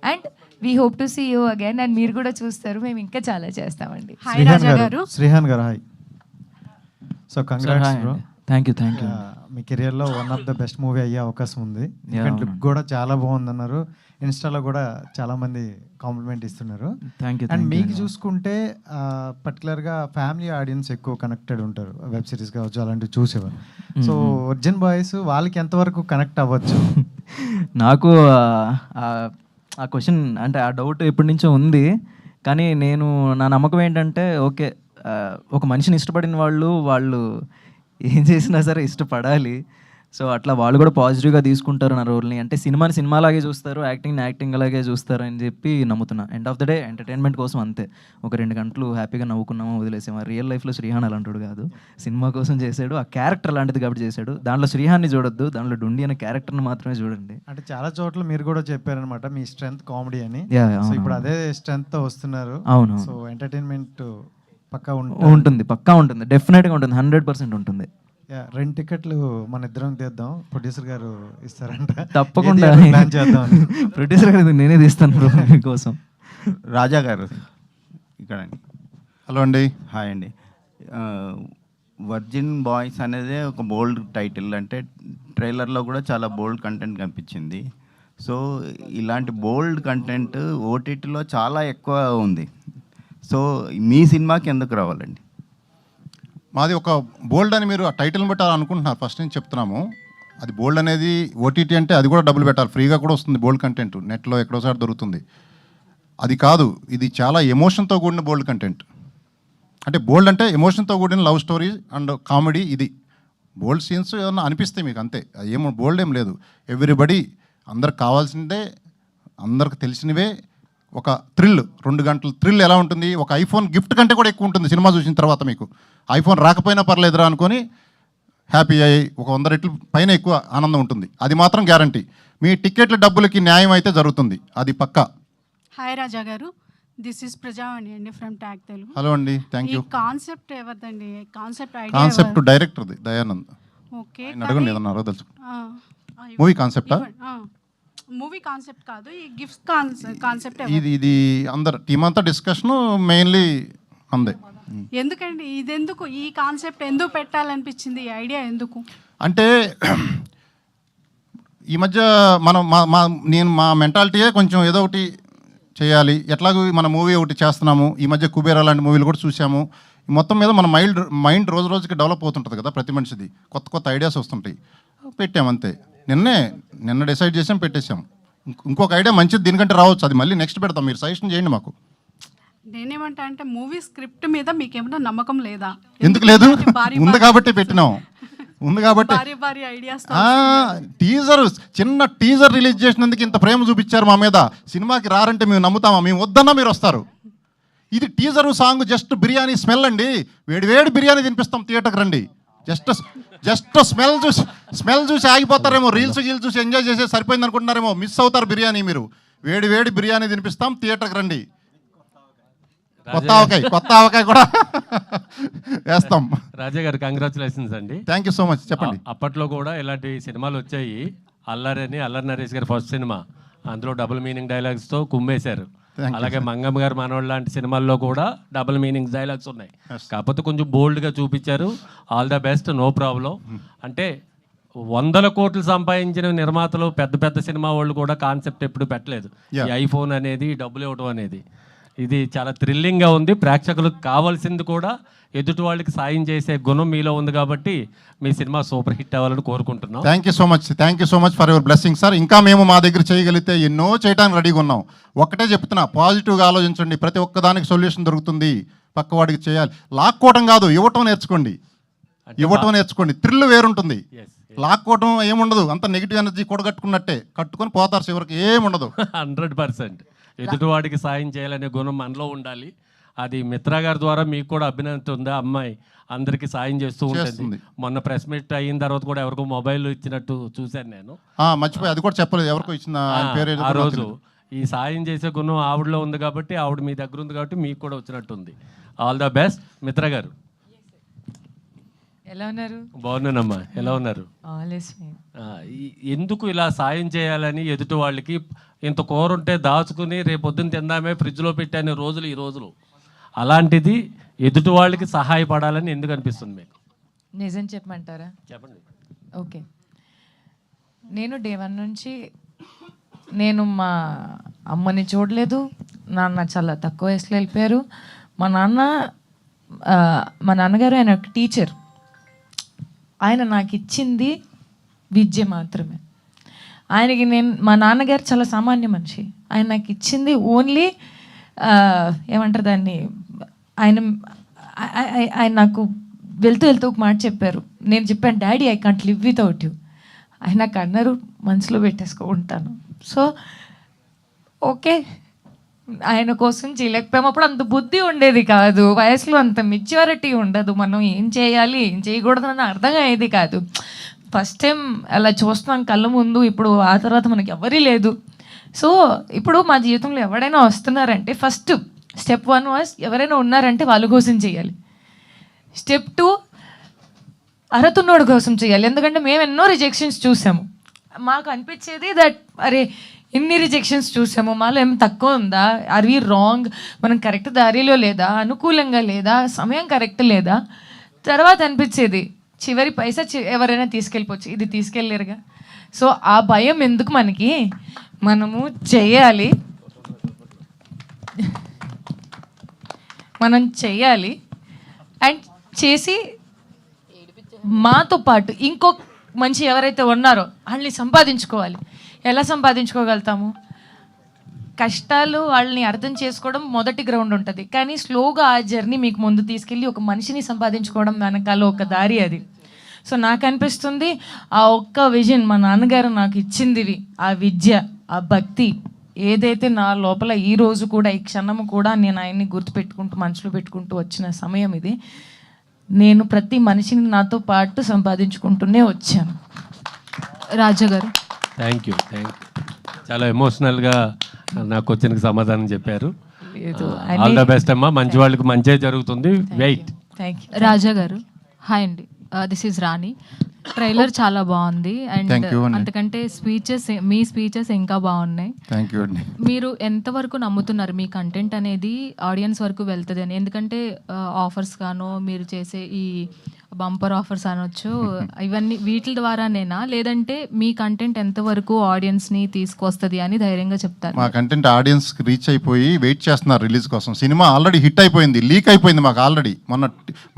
And we hope to see you again. And మీరు కూడా చూస్తారు, మేము ఇంకా చాలా చేస్తామండి. శ్రీహాన్ గారు hi. So congrats bro. Thank you. మీ కెరియర్లో one of the best movie అయ్యే అవకాశం ఉంది. లుక్ కూడా చాలా బాగుందన్నారు. ఇన్స్టాలో కూడా చాలా మంది కాంప్లిమెంట్ ఇస్తున్నారు. అండ్ మీకు చూసుకుంటే పర్టికులర్గా ఫ్యామిలీ ఆడియన్స్ ఎక్కువ కనెక్టెడ్ ఉంటారు, వెబ్ సిరీస్ కావచ్చు అలాంటివి చూసేవారు. సో వర్జిన్ బాయ్స్ వాళ్ళకి ఎంతవరకు కనెక్ట్ అవ్వచ్చు? నాకు ఆ క్వశ్చన్ అంటే ఆ డౌట్ ఎప్పటి నుంచో ఉంది. కానీ నా నమ్మకం ఏంటంటే ఓకే, ఒక మనిషిని ఇష్టపడిన వాళ్ళు ఏం చేసినా సరే ఇష్టపడాలి. సో అట్లా వాళ్ళు కూడా పాజిటివ్గా తీసుకుంటారు నా రోల్ని. అంటే సినిమాని సినిమాలాగే చూస్తారు, యాక్టింగ్ అలాగే చూస్తారు అని చెప్పి నమ్ముతున్నా. End of the day entertainment కోసం అంతే. ఒక 2 గంటలు హ్యాపీగా నవ్వుకున్నామో వదిలేసాము. రియల్ లైఫ్లో శ్రీహాన్ అలాంటివాడు కాదు. సినిమా కోసం చేశాడు, ఆ క్యారెక్టర్ లాంటిది కాబట్టి చేశాడు. దాంట్లో శ్రీహాన్ని చూడొద్దు, దాంట్లో డుండి అనే క్యారెక్టర్ని మాత్రమే చూడండి. అంటే చాలా చోట్ల మీరు కూడా చెప్పారనమాట మీ స్ట్రెంగ్త్ కామెడీ అని. సో ఇప్పుడు అదే స్ట్రెంగ్త్తో వస్తున్నారు. అవును. సో ఎంటర్టైన్మెంట్ పక్కా ఉంటుంది, పక్కా ఉంటుంది, డెఫినెట్గా ఉంటుంది, 100% ఉంటుంది. 2 టికెట్లు మన ఇద్దరం తీద్దాం, ప్రొడ్యూసర్ గారు ఇస్తారంట. తప్పకుండా ప్లాన్ చేద్దాం. ప్రొడ్యూసర్ గారు నేనే తీస్తాను బ్రో మీకోసం. రాజా గారు ఇక్కడ. హలో అండి. హాయ్ అండి. వర్జిన్ బాయ్స్ అనేది ఒక బోల్డ్ టైటిల్. అంటే ట్రైలర్లో కూడా చాలా బోల్డ్ కంటెంట్ కనిపించింది. సో ఇలాంటి బోల్డ్ కంటెంట్ ఓటీటీలో చాలా ఎక్కువ ఉంది. సో మీ సినిమాకి ఎందుకు రావాలండి? మాది ఒక బోల్డ్ అని మీరు ఆ టైటిల్ని బట్టి అలా అనుకుంటున్నారు. ఫస్ట్ నుంచి చెప్తున్నాము, అది బోల్డ్ అనేది ఓటీటీ అంటే అది కూడా డబ్బులు పెట్టాలి. ఫ్రీగా కూడా వస్తుంది బోల్డ్ కంటెంట్, నెట్లో ఎక్కడోసారి దొరుకుతుంది. అది కాదు, ఇది చాలా ఎమోషన్తో కూడిన బోల్డ్ కంటెంట్. అంటే బోల్డ్ అంటే ఎమోషన్తో కూడిన లవ్ స్టోరీ అండ్ కామెడీ. ఇది బోల్డ్ సీన్స్ ఏమన్నా అనిపిస్తాయి మీకు, అంతే. ఏమో బోల్డ్ ఏం లేదు. ఎవ్రీబడి అందరికి కావాల్సిందే, అందరికి తెలిసినవే. ఒక థ్రిల్, 2 గంటల థ్రిల్ ఎలా ఉంటుంది, ఒక ఐఫోన్ గిఫ్ట్ కంటే కూడా ఎక్కువ ఉంటుంది సినిమా చూసిన తర్వాత. మీకు ఐఫోన్ రాకపోయినా పర్లేదురా అనుకొని హ్యాపీ అయ్యి ఒక 100 రెట్లు పైన ఎక్కువ ఆనందం ఉంటుంది. అది మాత్రం గ్యారంటీ. మీ టికెట్ల డబ్బులకి న్యాయం అయితే జరుగుతుంది, అది పక్కా. హాయ్ రాజా గారు, దిస్ ఇస్ ప్రజావాణి అండి ఫ్రమ్ ట్యాగ్ తెలుగు. హలో అండి, థ్యాంక్ యూ. కాన్సెప్ట్ ఎవరిదండి? కాన్సెప్ట్ డైరెక్టర్ది, దయానంద్. ఓకే, అడగండి ఏదన్నా తెలుసు. మూవీ కాన్సెప్టా? మూవీ కాన్సెప్ట్ కాదు, ఈ గిఫ్ట్ కాన్సెప్ట్. ఇది అందరు టీమ్ అంతా డిస్కషన్ మెయిన్లీ అందే. ఎందుకండి ఇదెందుకు, ఈ కాన్సెప్ట్ ఎందుకు పెట్టాలనిపించింది, ఈ ఐడియా ఎందుకు? అంటే ఈ మధ్య మనం మా మెంటాలిటీయే కొంచెం ఏదో ఒకటి చేయాలి. ఎట్లాగో మన మూవీ ఒకటి చేస్తున్నాము. ఈ మధ్య కుబేరా లాంటి మూవీలు కూడా చూసాము. మొత్తం మీద మన మైండ్ రోజు రోజుకి డెవలప్ అవుతుంటుంది కదా ప్రతి మనిషిది. కొత్త ఐడియాస్ వస్తుంటాయి, పెట్టామంతే. నిన్న డిసైడ్ చేసాం, పెట్టేసాం. ఇంకొక ఐడియా మంచిది దీనికంటే రావచ్చు, అది మళ్ళీ నెక్స్ట్ పెడతాం. మీరు సజెషన్ చేయండి మాకు. నేనేమంటా అంటే మూవీ స్క్రిప్ట్ మీద మీకేమైనా నమ్మకం లేదా? ఎందుకు లేదు, ఉంది కాబట్టి పెట్టినాం. ఉంది కాబట్టి చిన్న టీజర్ రిలీజ్ చేసినందుకు ఇంత ప్రేమ చూపించారు మా మీద. సినిమాకి రారంటే మేము నమ్ముతామా? మేము వద్దన్నా మీరు వస్తారు. ఇది teaser song just biryani smell అండి. వేడి బిర్యానీ తినిపిస్తాం, థియేటర్కి రండి. జస్ట్ స్మెల్ చూసి ఆగిపోతారేమో. రీల్స్ చూసి ఎంజాయ్ చేసే సరిపోయింది అనుకుంటున్నారేమో, మిస్ అవుతారు బిర్యానీ. మీరు వేడి బిర్యానీ తినిపిస్తాం, థియేటర్కి రండి. కొత్త ఆవకాయ కూడా వేస్తాం. రాజా గారు కంగ్రాచులేషన్స్ అండి. Thank you so much. చెప్పండి. అప్పట్లో కూడా ఇలాంటి సినిమాలు వచ్చాయి. అల్లరి నరేష్ గారి ఫస్ట్ సినిమా, అందులో డబుల్ మీనింగ్ డైలాగ్స్తో కుమ్మేశారు. అలాగే మంగమ్మ గారు మనోళ్ళు లాంటి సినిమాల్లో కూడా డబుల్ మీనింగ్ డైలాగ్స్ ఉన్నాయి. కాకపోతే కొంచెం బోల్డ్గా చూపించారు. All the best, no problem. అంటే 100 కోట్లు సంపాదించిన నిర్మాతలు, పెద్ద సినిమా వాళ్ళు కూడా కాన్సెప్ట్ ఎప్పుడు పెట్టలేదు. ఈ ఐఫోన్ అనేది, డబ్బులు ఇవ్వడం అనేది. ఇది చాలా థ్రిల్లింగ్గా ఉంది. ప్రేక్షకులకు కావాల్సింది కూడా ఎదుటి వాళ్ళకి సాయం చేసే గుణం మీలో ఉంది కాబట్టి మీ సినిమా సూపర్ హిట్ అవ్వాలని కోరుకుంటున్నాం. Thank you so much for your blessing sir. ఇంకా మేము మా దగ్గర చేయగలిగితే ఎన్నో చేయడానికి రెడీగా ఉన్నాం. ఒక్కటే చెప్తున్నా, పాజిటివ్గా ఆలోచించండి. ప్రతి ఒక్కదానికి సొల్యూషన్ దొరుకుతుంది. పక్కవాడికి చేయాలి, లాక్కోవటం కాదు, ఇవ్వటం నేర్చుకోండి. థ్రిల్ వేరుంటుంది. లాక్కోవటం ఏముండదు, అంత నెగిటివ్ ఎనర్జీ కూడగట్టుకున్నట్టే, కట్టుకొని పోతారు చివరికి, ఏముండదు. 100% ఎదుటివాడికి సాయం చేయాలనే గుణం మనలో ఉండాలి. అది మిత్రా గారి ద్వారా మీకు కూడా అభినందన. అమ్మాయి అందరికీ సాయం చేస్తూ ఉంటుంది. మొన్న ప్రెస్ మీట్ అయిన తర్వాత కూడా ఎవరికో మొబైల్ ఇచ్చినట్టు చూశాను నేను. మర్చిపోయి, అది కూడా చెప్పలేదు ఎవరికో ఇచ్చిన. ఆ రోజు ఈ సాయం చేసే గుణం ఆవిడలో ఉంది కాబట్టి, ఆవిడ మీ దగ్గర ఉంది కాబట్టి మీకు కూడా వచ్చినట్టుంది. All the best. మిత్ర గారు ఎలా ఉన్నారు? బాగున్నానమ్మా, ఎలా ఉన్నారు? ఎందుకు ఇలా సాయం చేయాలని ఎదుటి వాళ్ళకి? ఇంత కూర ఉంటే దాచుకుని రేపొద్దున తిందామే ఫ్రిడ్జ్లో పెట్టాను రోజులు ఈ రోజులు, అలాంటిది ఎదుటి వాళ్ళకి సహాయపడాలని ఎందుకు అనిపిస్తుంది మీకు? నిజం చెప్పమంటారా? చెప్పండి. ఓకే, నేను డే 1 నుంచి నేను మా అమ్మని చూడలేదు. నాన్న చాలా తక్కువ వయసులో వెళ్ళిపోయారు. మా నాన్నగారు ఆయన ఒక టీచర్. ఆయన నాకు ఇచ్చింది విద్య మాత్రమే. ఆయనకి మా నాన్నగారు చాలా సామాన్య మనిషి. ఆయన నాకు ఇచ్చింది ఓన్లీ ఏమంటారు దాన్ని, ఆయన నాకు వెళ్తూ ఒక మాట చెప్పారు. నేను చెప్పాను, daddy I can't live without you. ఆయన నాకు అన్నారు, మనసులో పెట్టేసుకుంటాను. సో ఓకే, ఆయన కోసం చేయలేకపోయాము. అప్పుడు అంత బుద్ధి ఉండేది కాదు, వయసులో అంత మెచ్యూరిటీ ఉండదు. మనం ఏం చేయాలి ఏం చేయకూడదు అని అర్థం అయ్యేది కాదు. ఫస్ట్ టైం అలా చూస్తున్నాం కళ్ళ ముందు. ఇప్పుడు ఆ తర్వాత మనకి ఎవరీ లేదు. సో ఇప్పుడు మా జీవితంలో ఎవరైనా వస్తున్నారంటే ఫస్ట్ స్టెప్ 1 వాస్ ఎవరైనా ఉన్నారంటే వాళ్ళ కోసం చేయాలి. స్టెప్ 2 అర్హతున్నోడి కోసం చేయాలి. ఎందుకంటే మేము ఎన్నో రిజెక్షన్స్ చూసాము. మాకు అనిపించేది దట్ అరే ఎన్ని రిజెక్షన్స్ చూసాము, మాలో ఏం తక్కువ ఉందా, ఆర్ వి రాంగ్, మనం కరెక్ట్ దారిలో లేదా, అనుకూలంగా లేదా, సమయం కరెక్ట్ లేదా. తర్వాత అనిపించేది చివరి పైసా ఎవరైనా తీసుకెళ్ళిపోవచ్చు, ఇది తీసుకెళ్ళలేరుగా. సో ఆ భయం ఎందుకు మనకి, మనము చేయాలి, మనం చేయాలి. అండ్ చేసి మాతో పాటు ఇంకో మంచి ఎవరైతే ఉన్నారో వాళ్ళని సంపాదించుకోవాలి. ఎలా సంపాదించుకోగలుగుతాము? కష్టాలు వాళ్ళని అర్థం చేసుకోవడం మొదటి గ్రౌండ్ ఉంటుంది, కానీ స్లోగా ఆ జర్నీ మీకు ముందు తీసుకెళ్ళి ఒక మనిషిని సంపాదించుకోవడం వెనకాల ఒక దారి అది. సో నాకు అనిపిస్తుంది ఆ ఒక్క విజన్ మా నాన్నగారు నాకు ఇచ్చిందివి, ఆ విద్య, ఆ భక్తి ఏదైతే నా లోపల ఈ రోజు కూడా ఈ క్షణము కూడా నేను ఆయన్ని గుర్తుపెట్టుకుంటూ మనసులో పెట్టుకుంటూ వచ్చిన సమయం ఇది. నేను ప్రతి మనిషిని నాతో పాటు సంపాదించుకుంటూనే వచ్చాను. రాజా గారు థ్యాంక్ యూ. చాలా ఎమోషనల్గా నాకు వచ్చిన సమాధానం చెప్పారు. ఆల్ ద బెస్ట్ అమ్మా, మంచి వాళ్ళకి మంచే జరుగుతుంది. వెయిట్. రాజా గారు హాయ్ అండి, దిస్ ఈజ్ రాణి. ట్రైలర్ చాలా బాగుంది అండ్ అంతకంటే మీ స్పీచెస్ ఇంకా బాగున్నాయి. థ్యాంక్ యూ అండి. మీరు ఎంతవరకు నమ్ముతున్నారు మీ కంటెంట్ అనేది ఆడియన్స్ వరకు వెళ్తుంది అని? ఎందుకంటే ఆఫర్స్ గాను మీరు చేసే ఈ బంపర్ ఆఫర్స్ అనొచ్చు, ఇవన్నీ వీటి ద్వారానేనా, లేదంటే మీ కంటెంట్ ఎంతవరకు ఆడియన్స్ని తీసుకొస్తుంది అని ధైర్యంగా చెప్తారు? మా కంటెంట్ ఆడియన్స్కి రీచ్ అయిపోయి వెయిట్ చేస్తున్నారు రిలీజ్ కోసం. సినిమా ఆల్రెడీ హిట్ అయిపోయింది, లీక్ అయిపోయింది మాకు ఆల్రెడీ.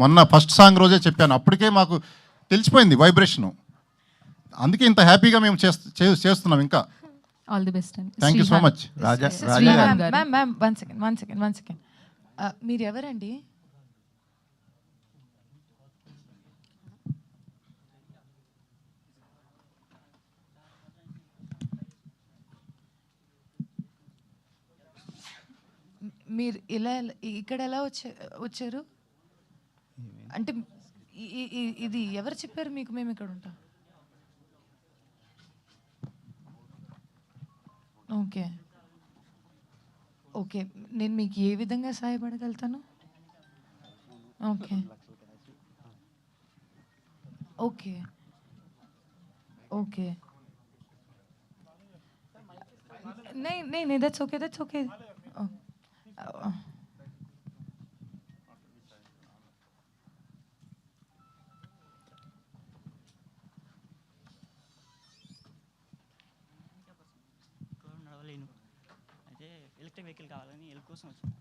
మొన్న ఫస్ట్ సాంగ్ రోజే చెప్పాను, అప్పటికే మాకు తెలిసిపోయింది వైబ్రేషను. అందుకే ఇంత హ్యాపీగా మేము చేస్తున్నాం. ఇంకా ఆల్ ది బెస్ట్ అండి. Thank you so much. One second మీరు ఎవరండి? మీరు ఇక్కడ ఎలా వచ్చారు? అంటే ఇది ఎవరు చెప్పారు మీకు మేము ఇక్కడ ఉంటాం? ఓకే ఓకే, నేను మీకు ఏ విధంగా సహాయపడగలుగుతాను? ఓకే ఓకే ఓకే नहीं that's okay. నడవలేను, అయితే ఎలక్ట్రిక్ వెహికల్ కావాలని ఎల్ కోసం వచ్చాను.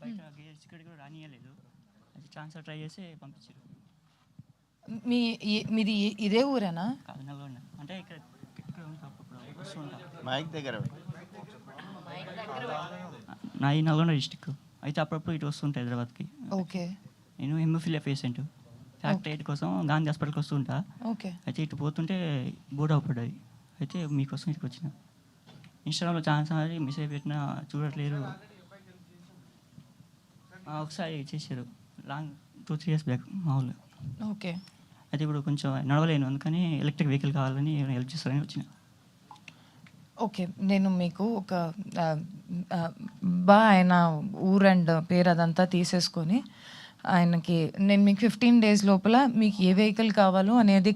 బయట ఇక్కడ కూడా రానియలేదు, అది ట్రాన్స్ఫర్ ట్రై చేసి పంపించారు. మీది ఇదే ఊరేనా? కాదు, నల్గొండ. అంటే ఇక్కడ వస్తూ ఉంటా. మైక్ దగ్గర నా ఈ నల్గొండ డిస్టిక్, అయితే అప్పుడప్పుడు ఇటు వస్తుంటా హైదరాబాద్కి. ఓకే. నేను హెమోఫిలియా పేషెంట్, ఫ్యాక్ట్ ఎయిట్ కోసం గాంధీ హాస్పిటల్కి వస్తుంటా. ఓకే. అయితే ఇటు పోతుంటే బోర్డు అవపడ్డాయి, అయితే మీకోసం ఇటుకు వచ్చిన. ఇన్స్టాగ్రామ్లో చాలా సార్లు మెసేజ్ పెట్టినా చూడట్లేరు. ఒకసారి చేశారు లాంగ్ 2-3 years బ్యాక్ మా ఊళ్ళో. ఓకే. అయితే ఇప్పుడు కొంచెం నడవలేను, అందుకని ఎలక్ట్రిక్ వెహికల్ కావాలని హెల్ప్ చేస్తారని వచ్చిన. ఓకే, నేను మీకు ఒక ఆయన ఊరు అండ్ పేరు అదంతా తీసేసుకొని ఆయనకి నేను మీకు 15 days లోపల మీకు ఏ వెహికల్ కావాలో అనేది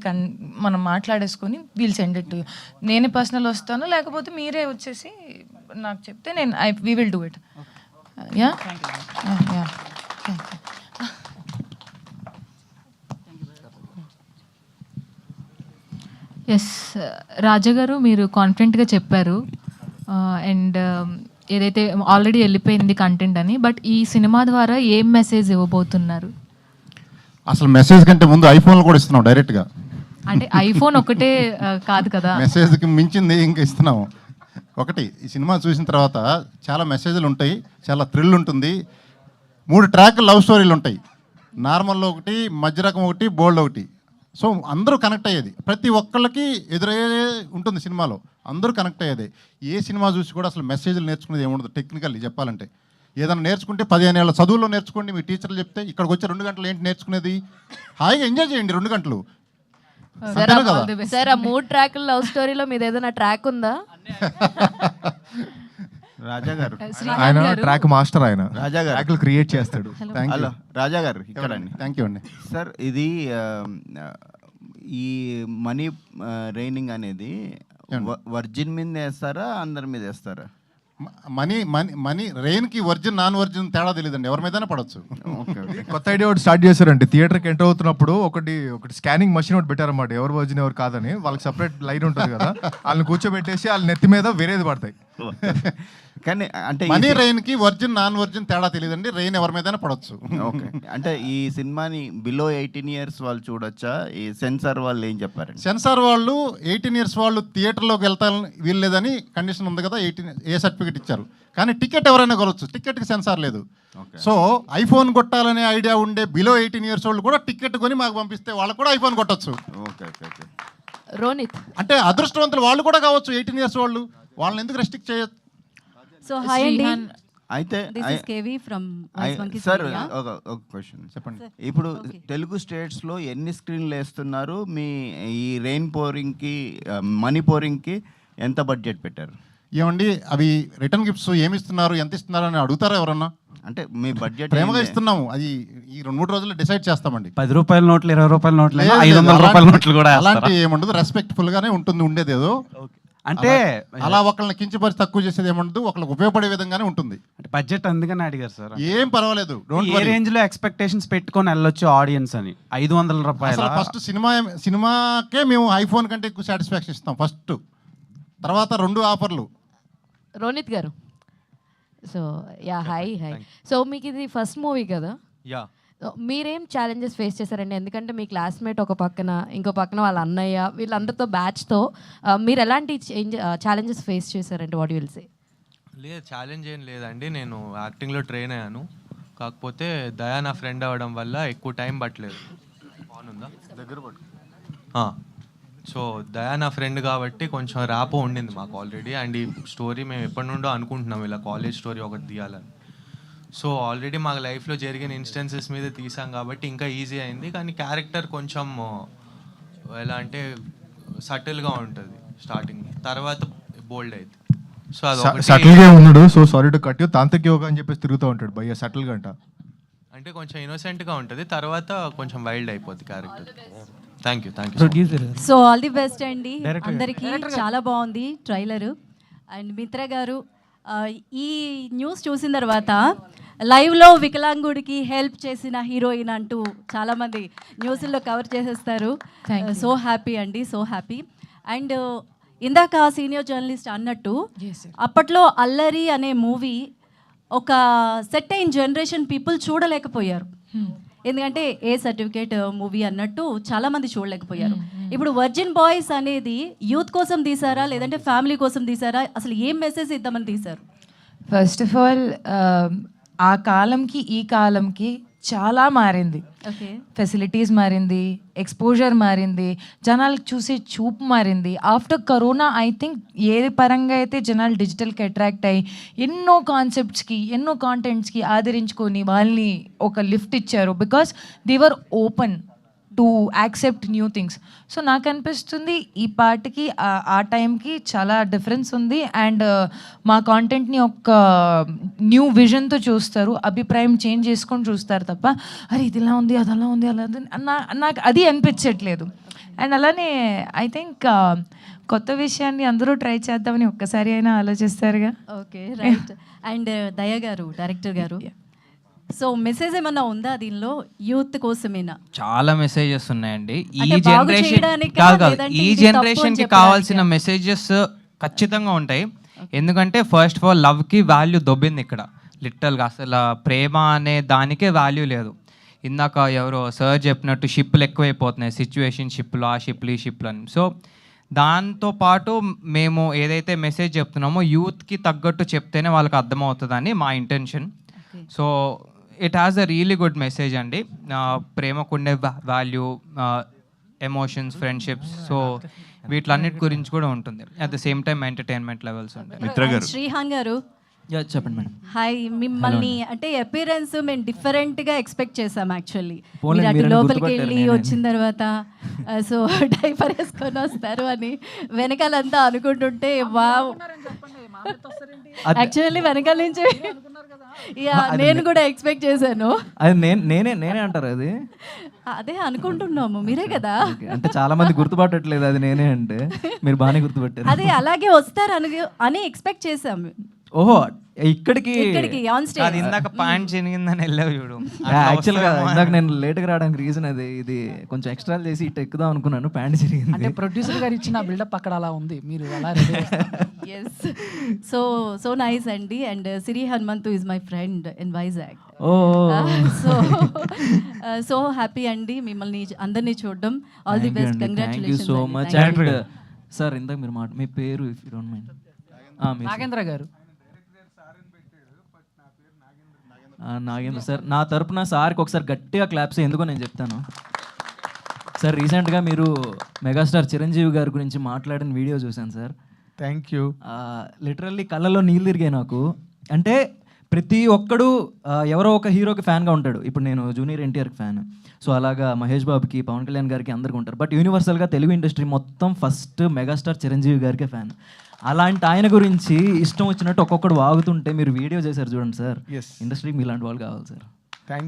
మనం మాట్లాడేసుకొని we'll send it to you. నేనే పర్సనల్ వస్తాను, లేకపోతే మీరే వచ్చేసి నాకు చెప్తే నేను we will do it. Yeah yeah yes Raja గారు, మీరు కాన్ఫిడెంట్గా చెప్పారు అండ్ ఏదైతే ఆల్రెడీ వెళ్ళిపోయింది కంటెంట్ అని, బట్ ఈ సినిమా ద్వారా ఏం మెసేజ్ ఇవ్వబోతున్నారు? అసలు మెసేజ్ కంటే ముందు ఐఫోన్లు కూడా ఇస్తున్నాం డైరెక్ట్గా. అంటే ఐఫోన్ ఒకటే కాదు కదా, మెసేజ్కి మించింది ఇంకా ఇస్తున్నాము. ఒకటి, ఈ సినిమా చూసిన తర్వాత చాలా మెసేజ్లు ఉంటాయి, చాలా థ్రిల్ ఉంటుంది. 3 ట్రాక్ లవ్ స్టోరీలు ఉంటాయి. నార్మల్లో ఒకటి, మధ్య రకం ఒకటి, బోల్డ్ ఒకటి. సో అందరూ కనెక్ట్ అయ్యేది, ప్రతి ఒక్కళ్ళకి ఎదురయ్యే ఉంటుంది సినిమాలో, అందరూ కనెక్ట్ అయ్యేది. ఏ సినిమా చూసి కూడా అసలు మెసేజ్లు నేర్చుకునేది ఏముండదు. టెక్నికల్లీ చెప్పాలంటే ఏదైనా నేర్చుకుంటే 15 ఏళ్ళ చదువుల్లో నేర్చుకోండి, మీ టీచర్లు చెప్తే. ఇక్కడికి వచ్చి 2 గంటలు ఏంటి నేర్చుకునేది? హాయిగా ఎంజాయ్ చేయండి 2 గంటలు. సార్, ఆ 3 ట్రాక్ల లవ్ స్టోరీలో మీద ఏదైనా ట్రాక్ ఉందా? రాజా గారు, ఆయన ట్రాక్ మాస్టర్, ఆయన రాజా గారు ట్రాక్లు క్రియేట్ చేస్తాడు. హలో రాజా గారు, ఇక్కడ థ్యాంక్ యూ అండి. సార్, ఇది ఈ మనీ రైనింగ్ అనేది వర్జిన్ మీద వేస్తారా, అందరి మీద వేస్తారా? మనీ రెయిన్కి వర్జిన్ నాన్ వర్జిన్ తేడా తెలియదండి, ఎవరి మీదైనా పడవచ్చు. కొత్త ఐడియా ఒకటి స్టార్ట్ చేశారండి. థియేటర్కి ఎంటర్ అవుతున్నప్పుడు ఒకటి స్కానింగ్ మషిన్ ఒకటి పెట్టారన్నమాట, ఎవరు వర్జిన్ ఎవరు కాదని. వాళ్ళకి సపరేట్ లైన్ ఉంటుంది కదా, వాళ్ళని కూర్చోబెట్టేసి వాళ్ళ నెత్తి మీద వేరేది పడతాయి. కానీ అంటే మనీ రెయిన్కి వర్జిన్ నాన్ వర్జిన్ తేడా తెలియదండి, రెయిన్ ఎవరి మీదైనా పడవచ్చు. ఓకే, అంటే ఈ సినిమాని బిలో 18 years వాళ్ళు చూడొచ్చా? ఈ సెన్సార్ వాళ్ళు ఏం చెప్పారండి? సెన్సార్ వాళ్ళు 18 years వాళ్ళు థియేటర్లోకి వెళ్తారని వీల్లేదని కండిషన్ ఉంది కదా, 18 ఏ సర్టిఫికేట్ ఇచ్చారు. కానీ టికెట్ ఎవరైనా కొనవచ్చు, టికెట్కి సెన్సార్ లేదు. సో ఐఫోన్ కొట్టాలనే ఐడియా ఉండే బిలో 18 years వాళ్ళు కూడా టికెట్ కొని మాకు పంపిస్తే వాళ్ళకు కూడా ఐఫోన్ కొట్టచ్చు. Okay okay okay. రోనిత్ అంటే అదృష్టవంతులు వాళ్ళు కూడా కావచ్చు, 18 years వాళ్ళు. వాళ్ళని ఎందుకు రెస్ట్రిక్ట్ చేయొచ్చు? సో హాయ్ అండి, అయితే సార్ ఒక క్వశ్చన్ చెప్పండి. ఇప్పుడు తెలుగు స్టేట్స్లో ఎన్ని స్క్రీన్లు వేస్తున్నారు? మీ ఈ రెయిన్ పోరింగ్కి, మనీ పోరింగ్కి ఎంత బడ్జెట్ పెట్టారు? ఏమండి, అవి రిటర్న్ గిఫ్ట్స్ ఏమి ఇస్తున్నారు, ఎంత ఇస్తున్నారు అని అడుగుతారా ఎవరన్నా? అంటే మీ బడ్జెట్ ప్రేమగా ఇస్తున్నాము, అది ఈ 2-3 రోజుల్లో డిసైడ్ చేస్తామండి. 10 రూపాయల నోట్లు, 20 రూపాయల నోట్లు, 500 రూపాయల నోట్లు కూడా అలాంటి ఏముండదు, రెస్పెక్ట్ఫుల్ గానే ఉంటుంది ఉండేది. ఏదో అంటే అలా ఒకళ్ళని కించపరిచి తక్కువ చేసేది ఏముండదు, ఒకళ్ళకి ఉపయోగపడే విధంగానే ఉంటుంది. బడ్జెట్ అందుకని అడిగారు సార్. ఏం పర్వాలేదు, ఏ రేంజ్ లో ఎక్స్పెక్టేషన్స్ పెట్టుకొని వెళ్ళొచ్చు ఆడియన్స్ అని? 500 రూపాయలు ఫస్ట్ సినిమాకే మేము ఐఫోన్ కంటే ఎక్కువ సాటిస్ఫాక్షన్ ఇస్తాం ఫస్ట్, తర్వాత 2 ఆఫర్లు. రోనిత్ గారు, సో హాయ్. సో మీకు ఇది ఫస్ట్ మూవీ కదా, మీరేం ఛాలెంజెస్ ఫేస్ చేశారండి? ఎందుకంటే మీ క్లాస్మేట్ ఒక పక్కన, ఇంకో పక్కన వాళ్ళ అన్నయ్య, వీళ్ళందరితో బ్యాచ్తో మీరు ఎలాంటి ఛాలెంజెస్ ఫేస్ చేశారండి? What will say? లేదు, ఛాలెంజ్ ఏం లేదండి, నేను యాక్టింగ్లో ట్రైన్ అయ్యాను. కాకపోతే దయా నా ఫ్రెండ్ అవ్వడం వల్ల ఎక్కువ టైం పట్టలేదు. బాగుందా దగ్గర పట్టు. సో దయా నా ఫ్రెండ్ కాబట్టి కొంచెం ర్యాపో ఉండింది మాకు ఆల్రెడీ. అండ్ ఈ స్టోరీ మేము ఎప్పటి నుండో అనుకుంటున్నాం, ఇలా కాలేజ్ స్టోరీ ఒకటి తీయాలని. సో ఆల్రెడీ మాకు లైఫ్లో జరిగిన ఇన్స్టెన్సెస్ మీద తీసాం కాబట్టి ఇంకా ఈజీ అయింది. కానీ క్యారెక్టర్ కొంచెం ఎలా అంటే సటిల్గా ఉంటుంది స్టార్టింగ్, తర్వాత బోల్డ్ అయింది. సో అది సటిల్గా ఉన్నాడు. So sorry to cut you, తాంత్రిక యోగా అని చెప్పేసి తిరుగుతూ ఉంటాడు భయ్య సటిల్గా అంట. అంటే కొంచెం ఇన్నోసెంట్గా ఉంటుంది, తర్వాత కొంచెం వైల్డ్ అయిపోద్ది character. Thank you. So all the best అండి అందరికీ. చాలా బాగుంది ట్రైలరు. అండ్ మిత్ర గారు, ఈ న్యూస్ చూసిన తర్వాత లైవ్లో వికలాంగుడికి హెల్ప్ చేసిన హీరోయిన్ అంటూ చాలామంది న్యూస్లో కవర్ చేసేస్తారు. సో హ్యాపీ అండి, సో హ్యాపీ. అండ్ ఇందాక సీనియర్ జర్నలిస్ట్ అన్నట్టు, అప్పట్లో అల్లరి అనే మూవీ ఒక సెట్ అయిన జనరేషన్ పీపుల్ చూడలేకపోయారు. ఎందుకంటే ఏ సర్టిఫికేట్ మూవీ అన్నట్టు చాలామంది చూడలేకపోయారు. ఇప్పుడు వర్జిన్ బాయ్స్ అనేది యూత్ కోసం తీసారా, లేదంటే ఫ్యామిలీ కోసం తీసారా? అసలు ఏం మెసేజ్ ఇద్దామని తీశారు? ఫస్ట్ ఆఫ్ ఆల్ ఆ కాలంకి ఈ కాలంకి చాలా మారింది. ఫెసిలిటీస్ మారింది, ఎక్స్పోజర్ మారింది, జనాలకు చూసే చూపు మారింది. ఆఫ్టర్ కరోనా ఐ థింక్ ఏ పరంగా అయితే జనాలు డిజిటల్కి అట్రాక్ట్ అయ్యి ఎన్నో కాన్సెప్ట్స్కి, ఎన్నో కాంటెంట్స్కి ఆదరించుకొని వాళ్ళని ఒక లిఫ్ట్ ఇచ్చారు. Because they were open to accept new things. So నాకు అనిపిస్తుంది ఈ పాటకి ఆ టైంకి చాలా డిఫరెన్స్ ఉంది. అండ్ మా కాంటెంట్ని ఒక న్యూ విజన్తో చూస్తారు, అభిప్రాయం చేంజ్ చేసుకొని చూస్తారు తప్ప అరే ఇది ఇలా ఉంది అది అలా ఉంది అలా ఉంది నాకు అది అనిపించట్లేదు. అండ్ అలానే ఐ థింక్ కొత్త విషయాన్ని అందరూ ట్రై చేద్దామని ఒక్కసారి అయినా ఆలోచిస్తారుగా. Okay, right. అండ్ దయ గారు, డైరెక్టర్ గారు, సో మెసేజ్ ఏమన్నా ఉందా దీనిలో యూత్ కోసమేనా? చాలా మెసేజెస్ ఉన్నాయండి. ఈ అంటే బాగు జనరేషన్ చేయడానికా కాదు లేదంటే ఈ ఇది తప్పు అని జనరేషన్కి చెప్పడానికా? కావాల్సిన మెసేజెస్ ఖచ్చితంగా ఉంటాయి. ఎందుకంటే ఫస్ట్ ఆఫ్ ఆల్ లవ్కి వాల్యూ దొబ్బింది ఇక్కడ లిటరల్గా. అసలు ప్రేమ అనే దానికే వాల్యూ లేదు. ఇందాక ఎవరో సార్ చెప్పినట్టు షిప్లు ఎక్కువైపోతున్నాయి, సిచ్యువేషన్ షిప్లు, ఆ షిప్లు ఈ షిప్లు అని. సో దాంతోపాటు మేము ఏదైతే మెసేజ్ చెప్తున్నామో యూత్కి తగ్గట్టు చెప్తేనే వాళ్ళకి అర్థమవుతుందని మా intention. So it has a really good message అండి. ప్రేమకుండే వాల్యూ, ఎమోషన్స్, ఫ్రెండ్షిప్స్, సో వీటిలన్నిటి గురించి కూడా ఉంటుంది. At the same time entertainment levels ఉంటాయి. శ్రీహాన్ గారు చెప్పండి మేడం. హాయ్, మిమ్మల్ని అంటే అపియరెన్స్ మేము డిఫరెంట్గా ఎక్స్పెక్ట్ చేసాం యాక్చువల్లీ. పోనీ మీరు అటు మీరైనా లోపలికి గుర్తుపట్టారు వెళ్ళి నేనే. వచ్చిన తర్వాత సో డైపర్ వేసుకొని వస్తారు అని వెనకాలంతా అనుకుంటుంటే వావ్, యాక్చువల్లీ వెనకాల నుంచి నేను కూడా ఎక్స్పెక్ట్ చేశాను. అది నేనే అంటారు అది. అదే అనుకుంటున్నాము, మీరే కదా. అంటే చాలా మంది గుర్తుపట్టట్లేదు అది నేనే అంటే, మీరు బాగానే గుర్తుపట్టారు. అదే అలాగే వస్తారు అని ఎక్స్పెక్ట్ చేసాము. ఓహో, ఇక్కడికి ఆన్ స్టేజ్. అది ఇందాక పాయింట్ చినిగిందని వెళ్ళావు చూడు. యాక్చువల్గా ఇందాక నేను లేట్గా రావడానికి రీజన్ అది. ఇది కొంచెం ఎక్స్ట్రా చేసి ఇటు ఎక్కుదాం అనుకున్నాను, ప్యాంట్ చిరిగింది. అంటే ప్రొడ్యూసర్ గారు ఇచ్చిన బిల్డప్ అక్కడ అలా ఉంది, మీరు అలా ఎస్, సో నైస్ అండి. And Siri Hanumanthu is my friend in Vizag. So happy అండి మిమ్మల్ని అందరినీ చూడడం. All the best, congratulations so much. Sir ఇందాక మీరు మీ పేరు if you don't mind? Nagendra గారు. నాగేంద్ర సార్, నా తరపున సార్కి ఒకసారి గట్టిగా క్లాప్స్ ఎందుకో నేను చెప్తాను. సార్ రీసెంట్గా మీరు మెగాస్టార్ చిరంజీవి గారి గురించి మాట్లాడిన వీడియో చూశాను సార్. Thank you. లిటరల్లీ కళ్ళలో నీళ్ళు తిరిగాయి నాకు. అంటే ప్రతి ఒక్కడు ఎవరో ఒక హీరోకి ఫ్యాన్గా ఉంటాడు. ఇప్పుడు నేను జూనియర్ ఎన్టీఆర్కి ఫ్యాన్, సో అలాగా మహేష్ బాబుకి, పవన్ కళ్యాణ్ గారికి అందరికీ ఉంటారు. బట్ యూనివర్సల్గా తెలుగు ఇండస్ట్రీ మొత్తం ఫస్ట్ మెగాస్టార్ చిరంజీవి గారికే ఫ్యాన్. అలాంటి ఆయన గురించి ఇష్టం వచ్చినట్టు ఒక్కొక్కడు వాగుతుంటే మీరు వీడియో చేశారు చూడండి సార్. ఇండస్ట్రీకి మీలాంటి వాళ్ళు కావాలి సార్.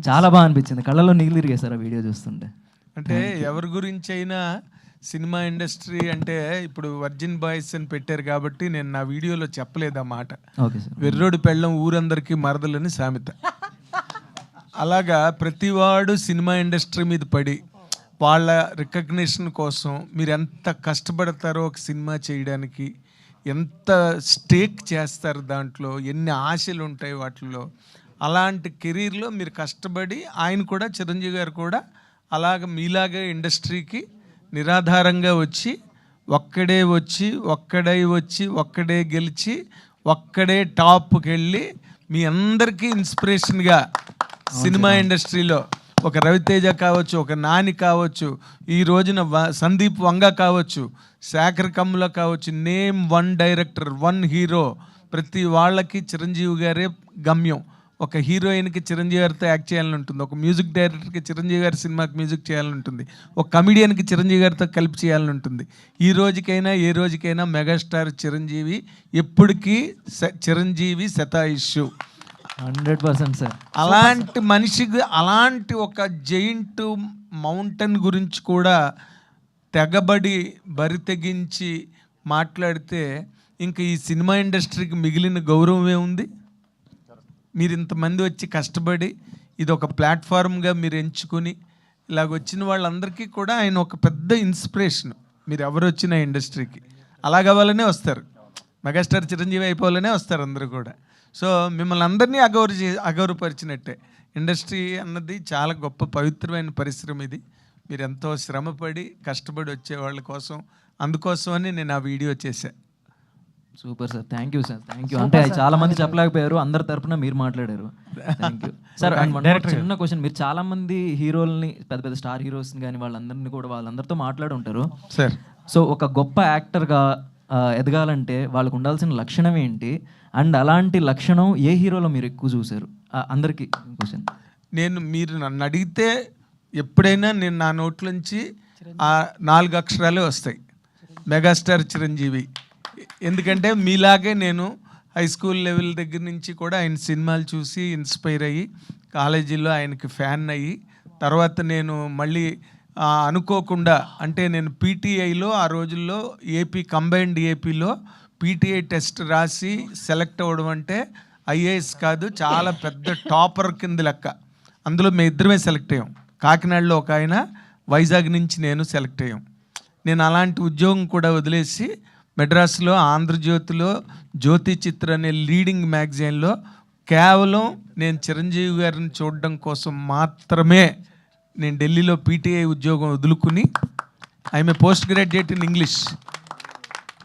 చాలా బాగా అనిపించింది, కళ్ళలో నీళ్ళు తిరిగాయి సార్ ఆ వీడియో చూస్తుంటే. అంటే ఎవరి గురించి అయినా సినిమా ఇండస్ట్రీ అంటే ఇప్పుడు వర్జిన్ బాయ్స్ అని పెట్టారు కాబట్టి నేను నా వీడియోలో చెప్పలేదు ఆ మాట. వెర్రోడి పెళ్ళం ఊరందరికీ మరదలని సామెత. అలాగా ప్రతివాడు సినిమా ఇండస్ట్రీ మీద పడి వాళ్ళ రికగ్నిషన్ కోసం మీరు ఎంత కష్టపడతారో ఒక సినిమా చేయడానికి, ఎంత స్టేక్ చేస్తారు దాంట్లో, ఎన్ని ఆశలు ఉంటాయి వాటిల్లో. అలాంటి కెరీర్లో మీరు కష్టపడి ఆయన కూడా, చిరంజీవి గారు కూడా అలాగ మీలాగే ఇండస్ట్రీకి నిరాధారంగా వచ్చి ఒక్కడే గెలిచి ఒక్కడే టాప్కి వెళ్ళి మీ అందరికీ ఇన్స్పిరేషన్గా సినిమా ఇండస్ట్రీలో ఒక రవితేజ కావచ్చు, ఒక నాని కావచ్చు, ఈ రోజున సందీప్ వంగ కావచ్చు, శేఖర్ కమ్ముల కావచ్చు, name one director, one hero, ప్రతి వాళ్ళకి చిరంజీవి గారే గమ్యం. ఒక హీరోయిన్కి చిరంజీవి గారితో యాక్ట్ చేయాలని ఉంటుంది, ఒక మ్యూజిక్ డైరెక్టర్కి చిరంజీవి గారి సినిమాకి మ్యూజిక్ చేయాలని ఉంటుంది, ఒక కమిడియన్కి చిరంజీవి గారితో కలిపి చేయాలని ఉంటుంది. ఈ రోజుకైనా ఏ రోజుకైనా మెగాస్టార్ చిరంజీవి ఎప్పటికీ చిరంజీవి శతాయుష్షు. 100% సార్. అలాంటి మనిషికి అలాంటి ఒక జైంట్ మౌంటైన్ గురించి కూడా తెగబడి బరి తెగించి మాట్లాడితే ఇంకా ఈ సినిమా ఇండస్ట్రీకి మిగిలిన గౌరవమే ఉంది? మీరు ఇంతమంది వచ్చి కష్టపడి ఇది ఒక ప్లాట్ఫామ్గా మీరు ఎంచుకొని ఇలాగ వచ్చిన వాళ్ళందరికీ కూడా ఆయన ఒక పెద్ద ఇన్స్పిరేషన్. మీరు ఎవరు వచ్చిన ఇండస్ట్రీకి అలాగవ్వాలనే వస్తారు, మెగాస్టార్ చిరంజీవి అయిపోవాలనే వస్తారు అందరూ కూడా. సో మిమ్మల్ని అందరినీ అగౌరవపరిచినట్టే. ఇండస్ట్రీ అన్నది చాలా గొప్ప పవిత్రమైన పరిశ్రమ. ఇది మీరు ఎంతో శ్రమపడి కష్టపడి వచ్చే వాళ్ళ కోసం, అందుకోసమని నేను ఆ వీడియో చేశాను. Super sir, thank you sir, thank you. అంటే చాలా మంది చెప్పలేకపోయారు, అందరి తరపున మీరు మాట్లాడారు. Thank you sir. అండ్ చిన్న క్వశ్చన్, మీరు చాలా మంది హీరోల్ని, పెద్ద పెద్ద స్టార్ హీరోస్ని కానీ వాళ్ళందరినీ కూడా వాళ్ళందరితో మాట్లాడి ఉంటారు సార్. సో ఒక గొప్ప యాక్టర్గా ఎదగాలంటే వాళ్ళకు ఉండాల్సిన లక్షణం ఏంటి, అండ్ అలాంటి లక్షణం ఏ హీరోలో మీరు ఎక్కువ చూసారు? అందరికీ క్వశ్చన్. మీరు నన్ను అడిగితే ఎప్పుడైనా నేను నా నోట్లోంచి ఆ 4 అక్షరాలే వస్తాయి, మెగాస్టార్ చిరంజీవి. ఎందుకంటే మీలాగే నేను హై స్కూల్ లెవెల్ దగ్గర నుంచి కూడా ఆయన సినిమాలు చూసి ఇన్స్పైర్ అయ్యి కాలేజీలో ఆయనకి ఫ్యాన్ అయ్యి, తర్వాత నేను మళ్ళీ అనుకోకుండా అంటే నేను పీటీఐలో ఆ రోజుల్లో కంబైన్డ్ ఏపీలో పీటీఐ టెస్ట్ రాసి సెలెక్ట్ అవ్వడం అంటే ఐఏఎస్ కాదు, చాలా పెద్ద టాపర్ కింద లెక్క. అందులో మేము ఇద్దరమే సెలెక్ట్ అయ్యాం. కాకినాడలో ఒక ఆయన, వైజాగ్ నుంచి నేను సెలెక్ట్ అయ్యాం. నేను అలాంటి ఉద్యోగం కూడా వదిలేసి మెడ్రాస్లో ఆంధ్రజ్యోతిలో జ్యోతి చిత్ర అనే లీడింగ్ మ్యాగజైన్లో కేవలం నేను చిరంజీవి గారిని చూడడం కోసం మాత్రమే నేను ఢిల్లీలో పీటీఐ ఉద్యోగం వదులుకుని, I'm post graduate in English,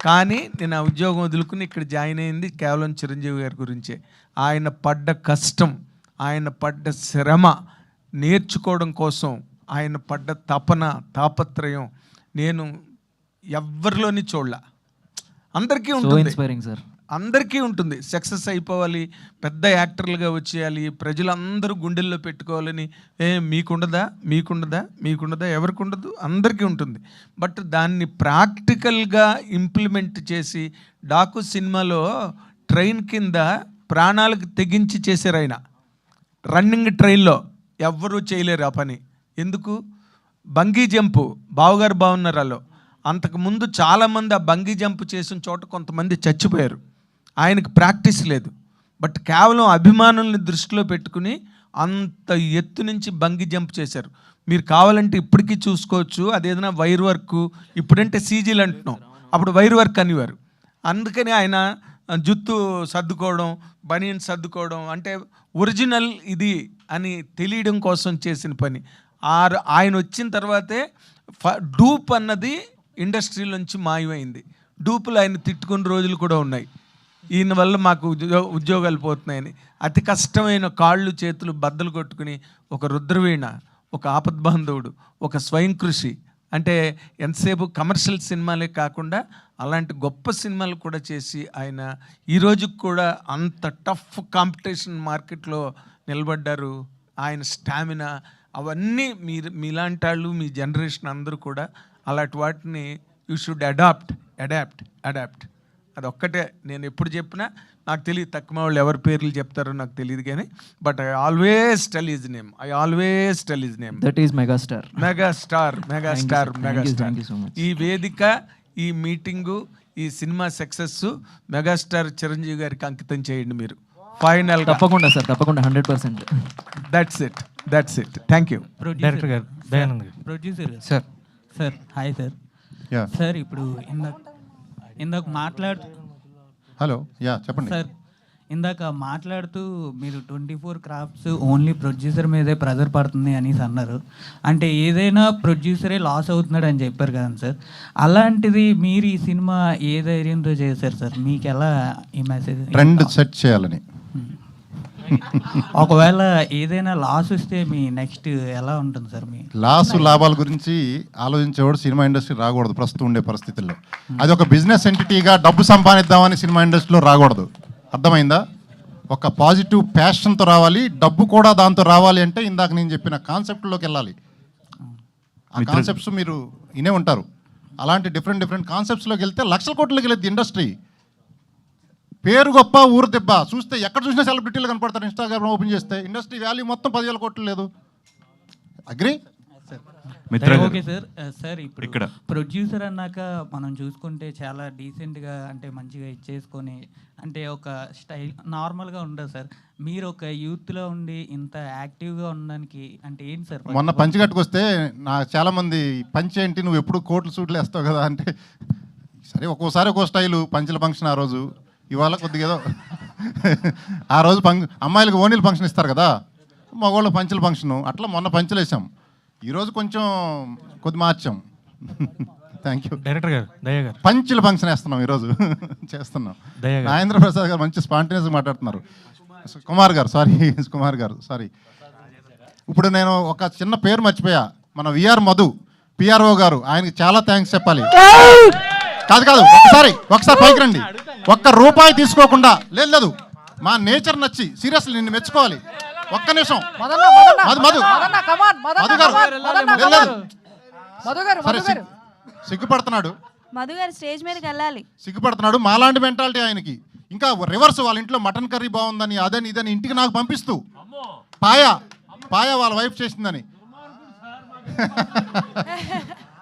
కానీ నేను ఆ ఉద్యోగం వదులుకుని ఇక్కడ జాయిన్ అయింది కేవలం చిరంజీవి గారి గురించే. ఆయన పడ్డ కష్టం, ఆయన పడ్డ శ్రమ నేర్చుకోవడం కోసం ఆయన పడ్డ తాపత్రయం నేను ఎవ్వరిలోని చూడలే. అందరికీ ఉంటుంది, సార్, అందరికీ ఉంటుంది. సక్సెస్ అయిపోవాలి, పెద్ద యాక్టర్లుగా వచ్చేయాలి, ప్రజలందరూ గుండెల్లో పెట్టుకోవాలని. మీకుండదా ఎవరికి ఉండదు, అందరికీ ఉంటుంది. బట్ దాన్ని ప్రాక్టికల్గా ఇంప్లిమెంట్ చేసి డాకు సినిమాలో ట్రైన్ కింద ప్రాణాలకు తెగించి చేశారు ఆయన. రన్నింగ్ ట్రైన్లో ఎవ్వరూ చేయలేరు ఆ పని. ఎందుకు? బంగీ జంపు బావగారు బాగున్నారాలో అంతకుముందు చాలామంది ఆ బంగీ జంప్ చేసిన చోట కొంతమంది చచ్చిపోయారు. ఆయనకు ప్రాక్టీస్ లేదు, బట్ కేవలం అభిమానుల్ని దృష్టిలో పెట్టుకుని అంత ఎత్తు నుంచి బంగీ జంప్ చేశారు. మీరు కావాలంటే ఇప్పటికీ చూసుకోవచ్చు. అదేదైనా వైర్ వర్క్, ఇప్పుడంటే సీజీలు అంటున్నాం, అప్పుడు వైర్ వర్క్ అనేవారు. అందుకని ఆయన జుత్తు సర్దుకోవడం, బనియన్ సర్దుకోవడం అంటే ఒరిజినల్ ఇది అని తెలియడం కోసం చేసిన పని. ఆయన వచ్చిన తర్వాతే డూప్ అన్నది ఇండస్ట్రీలోంచి మాయమైంది. డూపులు ఆయన తిట్టుకున్న రోజులు కూడా ఉన్నాయి. ఈయన వల్ల మాకు ఉద్యోగాలు పోతున్నాయని అతి కష్టమైన కాళ్ళు చేతులు బద్దలు కొట్టుకుని ఒక రుద్రవీణ, ఒక ఆపద్బాంధవుడు, ఒక స్వయం కృషి అంటే ఎంతసేపు కమర్షియల్ సినిమాలే కాకుండా అలాంటి గొప్ప సినిమాలు కూడా చేసి ఆయన ఈ రోజుకి కూడా అంత టఫ్ కాంపిటీషన్ మార్కెట్లో నిలబడ్డారు. ఆయన స్టామినా అవన్నీ మీలాంటి వాళ్ళు, మీ జనరేషన్ అందరూ కూడా అలాంటి వాటిని యూ షుడ్ అడాప్ట్. అదొక్కటే నేను ఎప్పుడు చెప్పినా, నాకు తెలియదు తక్కువ వాళ్ళు ఎవరి పేర్లు చెప్తారో నాకు తెలియదు కానీ, but I always tell his name. That is megastar. ఈ వేదిక, ఈ మీటింగు, ఈ సినిమా సక్సెస్ మెగాస్టార్ చిరంజీవి గారికి అంకితం చేయండి మీరు. ఫైనల్ తప్పకుండా సార్, తప్పకుండా 100%. That's it. Thank you. Director గారు, దయానంద్ గారు, producer sir. Hi sir. Sir ఇప్పుడు ఇందాక మాట్లాడుతూ హలో చెప్పండి సార్, ఇందాక మాట్లాడుతూ మీరు 24 క్రాఫ్ట్స్ ఓన్లీ ప్రొడ్యూసర్ మీదే ప్రెజర్ పడుతుంది అనేసి అన్నారు. అంటే ఏదైనా ప్రొడ్యూసరే లాస్ అవుతున్నాడు అని చెప్పారు కదండి సార్. అలాంటిది మీరు ఈ సినిమా ఏ ధైర్యంతో చేశారు సార్? మీకు ఎలా ఈ మెసేజ్ ట్రెండ్ సెట్ చేయాలని? ఒకవేళ ఏదైనా లాస్ వస్తే మీ నెక్స్ట్ ఎలా ఉంటుంది సార్? మీ లాభాల గురించి ఆలోచించేవాడు సినిమా ఇండస్ట్రీ రాకూడదు ప్రస్తుతం ఉండే పరిస్థితుల్లో. అది ఒక బిజినెస్ ఎంటిటీగా డబ్బు సంపాదిద్దామని సినిమా ఇండస్ట్రీలో రాకూడదు. అర్థమైందా? ఒక పాజిటివ్ ప్యాషన్తో రావాలి, డబ్బు కూడా దాంతో రావాలి. అంటే ఇందాక నేను చెప్పిన కాన్సెప్ట్లోకి వెళ్ళాలి. ఆ కాన్సెప్ట్స్ మీరు వినే ఉంటారు. అలాంటి డిఫరెంట్ కాన్సెప్ట్స్లోకి వెళ్తే లక్షల కోట్లకి వెళ్ళేది ఇండస్ట్రీ. పేరు గొప్ప, ఊరు దెబ్బ. చూస్తే ఎక్కడ చూసినా సెలబ్రిటీలు కనపడతారు. ఇన్స్టాగ్రామ్ ఓపెన్ చేస్తే ఇండస్ట్రీ వాల్యూ మొత్తం 10,000 కోట్లు లేదు. అగ్రీ? Okay sir. సార్ ఇప్పుడు ఇక్కడ ప్రొడ్యూసర్ అన్నాక మనం చూసుకుంటే చాలా డీసెంట్గా అంటే మంచిగా ఇచ్చేసుకొని అంటే ఒక స్టైల్ నార్మల్గా ఉండదు సార్. మీరు ఒక యూత్లో ఉండి ఇంత యాక్టివ్గా ఉండడానికి అంటే ఏంటి సార్? మొన్న పంచి కట్టుకొస్తే నాకు చాలామంది పంచి ఏంటి, నువ్వు ఎప్పుడు కోట్లు సూట్లు వేస్తావు కదా అంటే, సరే ఒక్కోసారి ఒక్కో స్టైలు. పంచుల ఫంక్షన్ ఆ రోజు, ఇవాళ కొద్దిగా ఏదో ఆ రోజు అమ్మాయిలకు ఓనీలు ఫంక్షన్ ఇస్తారు కదా, మగవాళ్ళ పంచుల ఫంక్షను, అట్లా మొన్న పంచులు వేసాం. ఈరోజు కొంచెం కొద్ది మార్చాం. Thank you. డైరెక్టర్ గారు, దయా గారు, పంచుల ఫంక్షన్ వేస్తున్నాం ఈరోజు, చేస్తున్నాం. నాగేంద్ర ప్రసాద్ గారు మంచి స్పాంటేనియస్గా మాట్లాడుతున్నారు. కుమార్ గారు సారీ. ఇప్పుడు నేను ఒక చిన్న పేరు మర్చిపోయా. మన విఆర్ మధు పిఆర్ఓ గారు, ఆయనకి చాలా థ్యాంక్స్ చెప్పాలి. కాదు ఒకసారి పైకి రండి. ఒక్క రూపాయి తీసుకోకుండా, లేదు మా నేచర్ నచ్చి సీరియస్లీ నిన్ను మెచ్చుకోవాలి. ఒక్క నిమిషం మదన్న, మదన్న, మధు మధు మదన్న, come on, మదన్న, మధు గారు come on, మదన్న, లేదు, come లేదు. on. మధు గారు, సరే మధు గారు. సిగ్గుపడుతున్నాడు, మధు గారు స్టేజ్ మీదకి వెళ్ళాలి. సిగ్గుపడుతున్నాడు. మాలాంటి మెంటాలిటీ ఆయనకి. ఇంకా రివర్స్, వాళ్ళ ఇంట్లో మటన్ కర్రీ బాగుందని అదని ఇదని ఇంటికి నాకు పంపిస్తూ పాయ వాళ్ళ వైఫ్ చేసిందని.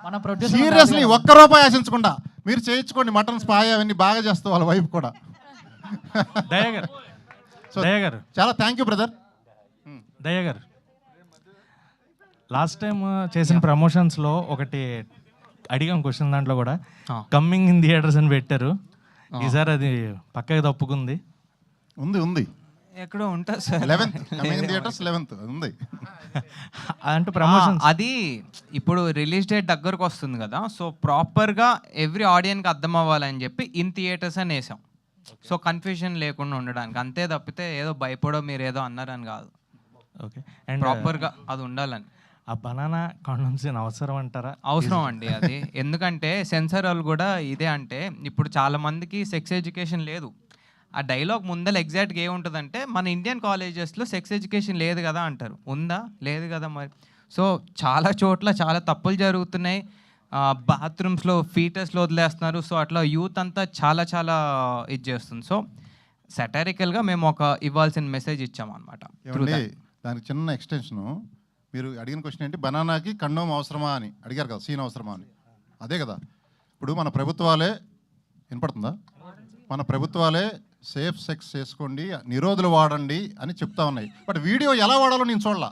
మన ప్రొడ్యూసర్ సీరియస్లీ ఒక్క రూపాయి ఆశించకుండా మీరు చేయించుకోండి. మటన్ పాయ అవన్నీ బాగా చేస్తూ వాళ్ళ వైఫ్ కూడా. దయాగర్, సో దయాగర్, చాలా థ్యాంక్ యూ బ్రదర్. దయాగర్, లాస్ట్ టైం చేసిన ప్రమోషన్స్లో ఒకటి అడిగాం క్వశ్చన్, దాంట్లో కూడా కమ్మింగ్ ఇన్ థియేటర్స్ అని పెట్టారు. ఈసారి అది పక్కకి తప్పుకుంది. ఉంది ఎక్కడో ఉంటుంది సార్. 11th ఉంది. అంటే ప్రమోషన్ అది ఇప్పుడు రిలీజ్ డేట్ దగ్గరకు వస్తుంది కదా, సో ప్రాపర్గా ఎవ్రీ ఆడియన్కి అర్థం అవ్వాలని చెప్పి ఇన్ థియేటర్స్ అని వేసాం. సో కన్ఫ్యూజన్ లేకుండా ఉండడానికి, అంతే తప్పితే ఏదో భయపడో మీరు ఏదో అన్నారని కాదు. ఓకే, అండ్ ప్రాపర్గా అది ఉండాలని. ఆ బనానా కాండమ్స్ అవసరం అంటారా? అవసరం అండి అది. ఎందుకంటే సెన్సార్ వాళ్ళు కూడా ఇదే, అంటే ఇప్పుడు చాలా మందికి సెక్స్ ఎడ్యుకేషన్ లేదు. ఆ డైలాగ్ ముందర ఎగ్జాక్ట్గా ఏముంటుందంటే, మన ఇండియన్ కాలేజెస్లో సెక్స్ ఎడ్యుకేషన్ లేదు కదా అంటారు. ఉందా? లేదు కదా మరి. సో చాలా చోట్ల చాలా తప్పులు జరుగుతున్నాయి. బాత్రూమ్స్లో ఫీటర్స్లో వదిలేస్తున్నారు. సో అట్లా యూత్ అంతా చాలా చాలా ఇది చేస్తుంది. సో సెటారికల్గా మేము ఒక ఇవ్వాల్సిన మెసేజ్ ఇచ్చామన్నమాట. దానికి చిన్న ఎక్స్టెన్షను, మీరు అడిగిన క్వశ్చన్ ఏంటి, బనానాకి కండోమ్ అవసరమా అని అడిగారు కదా, సీన్ అవసరమా అని. అదే కదా, ఇప్పుడు మన ప్రభుత్వాలే, వినపడుతుందా, మన ప్రభుత్వాలే సేఫ్ సెక్స్ చేసుకోండి, నిరోధులు వాడండి అని చెప్తా ఉన్నాయి. బట్ వీడియో ఎలా వాడాలో నేను చూడాల.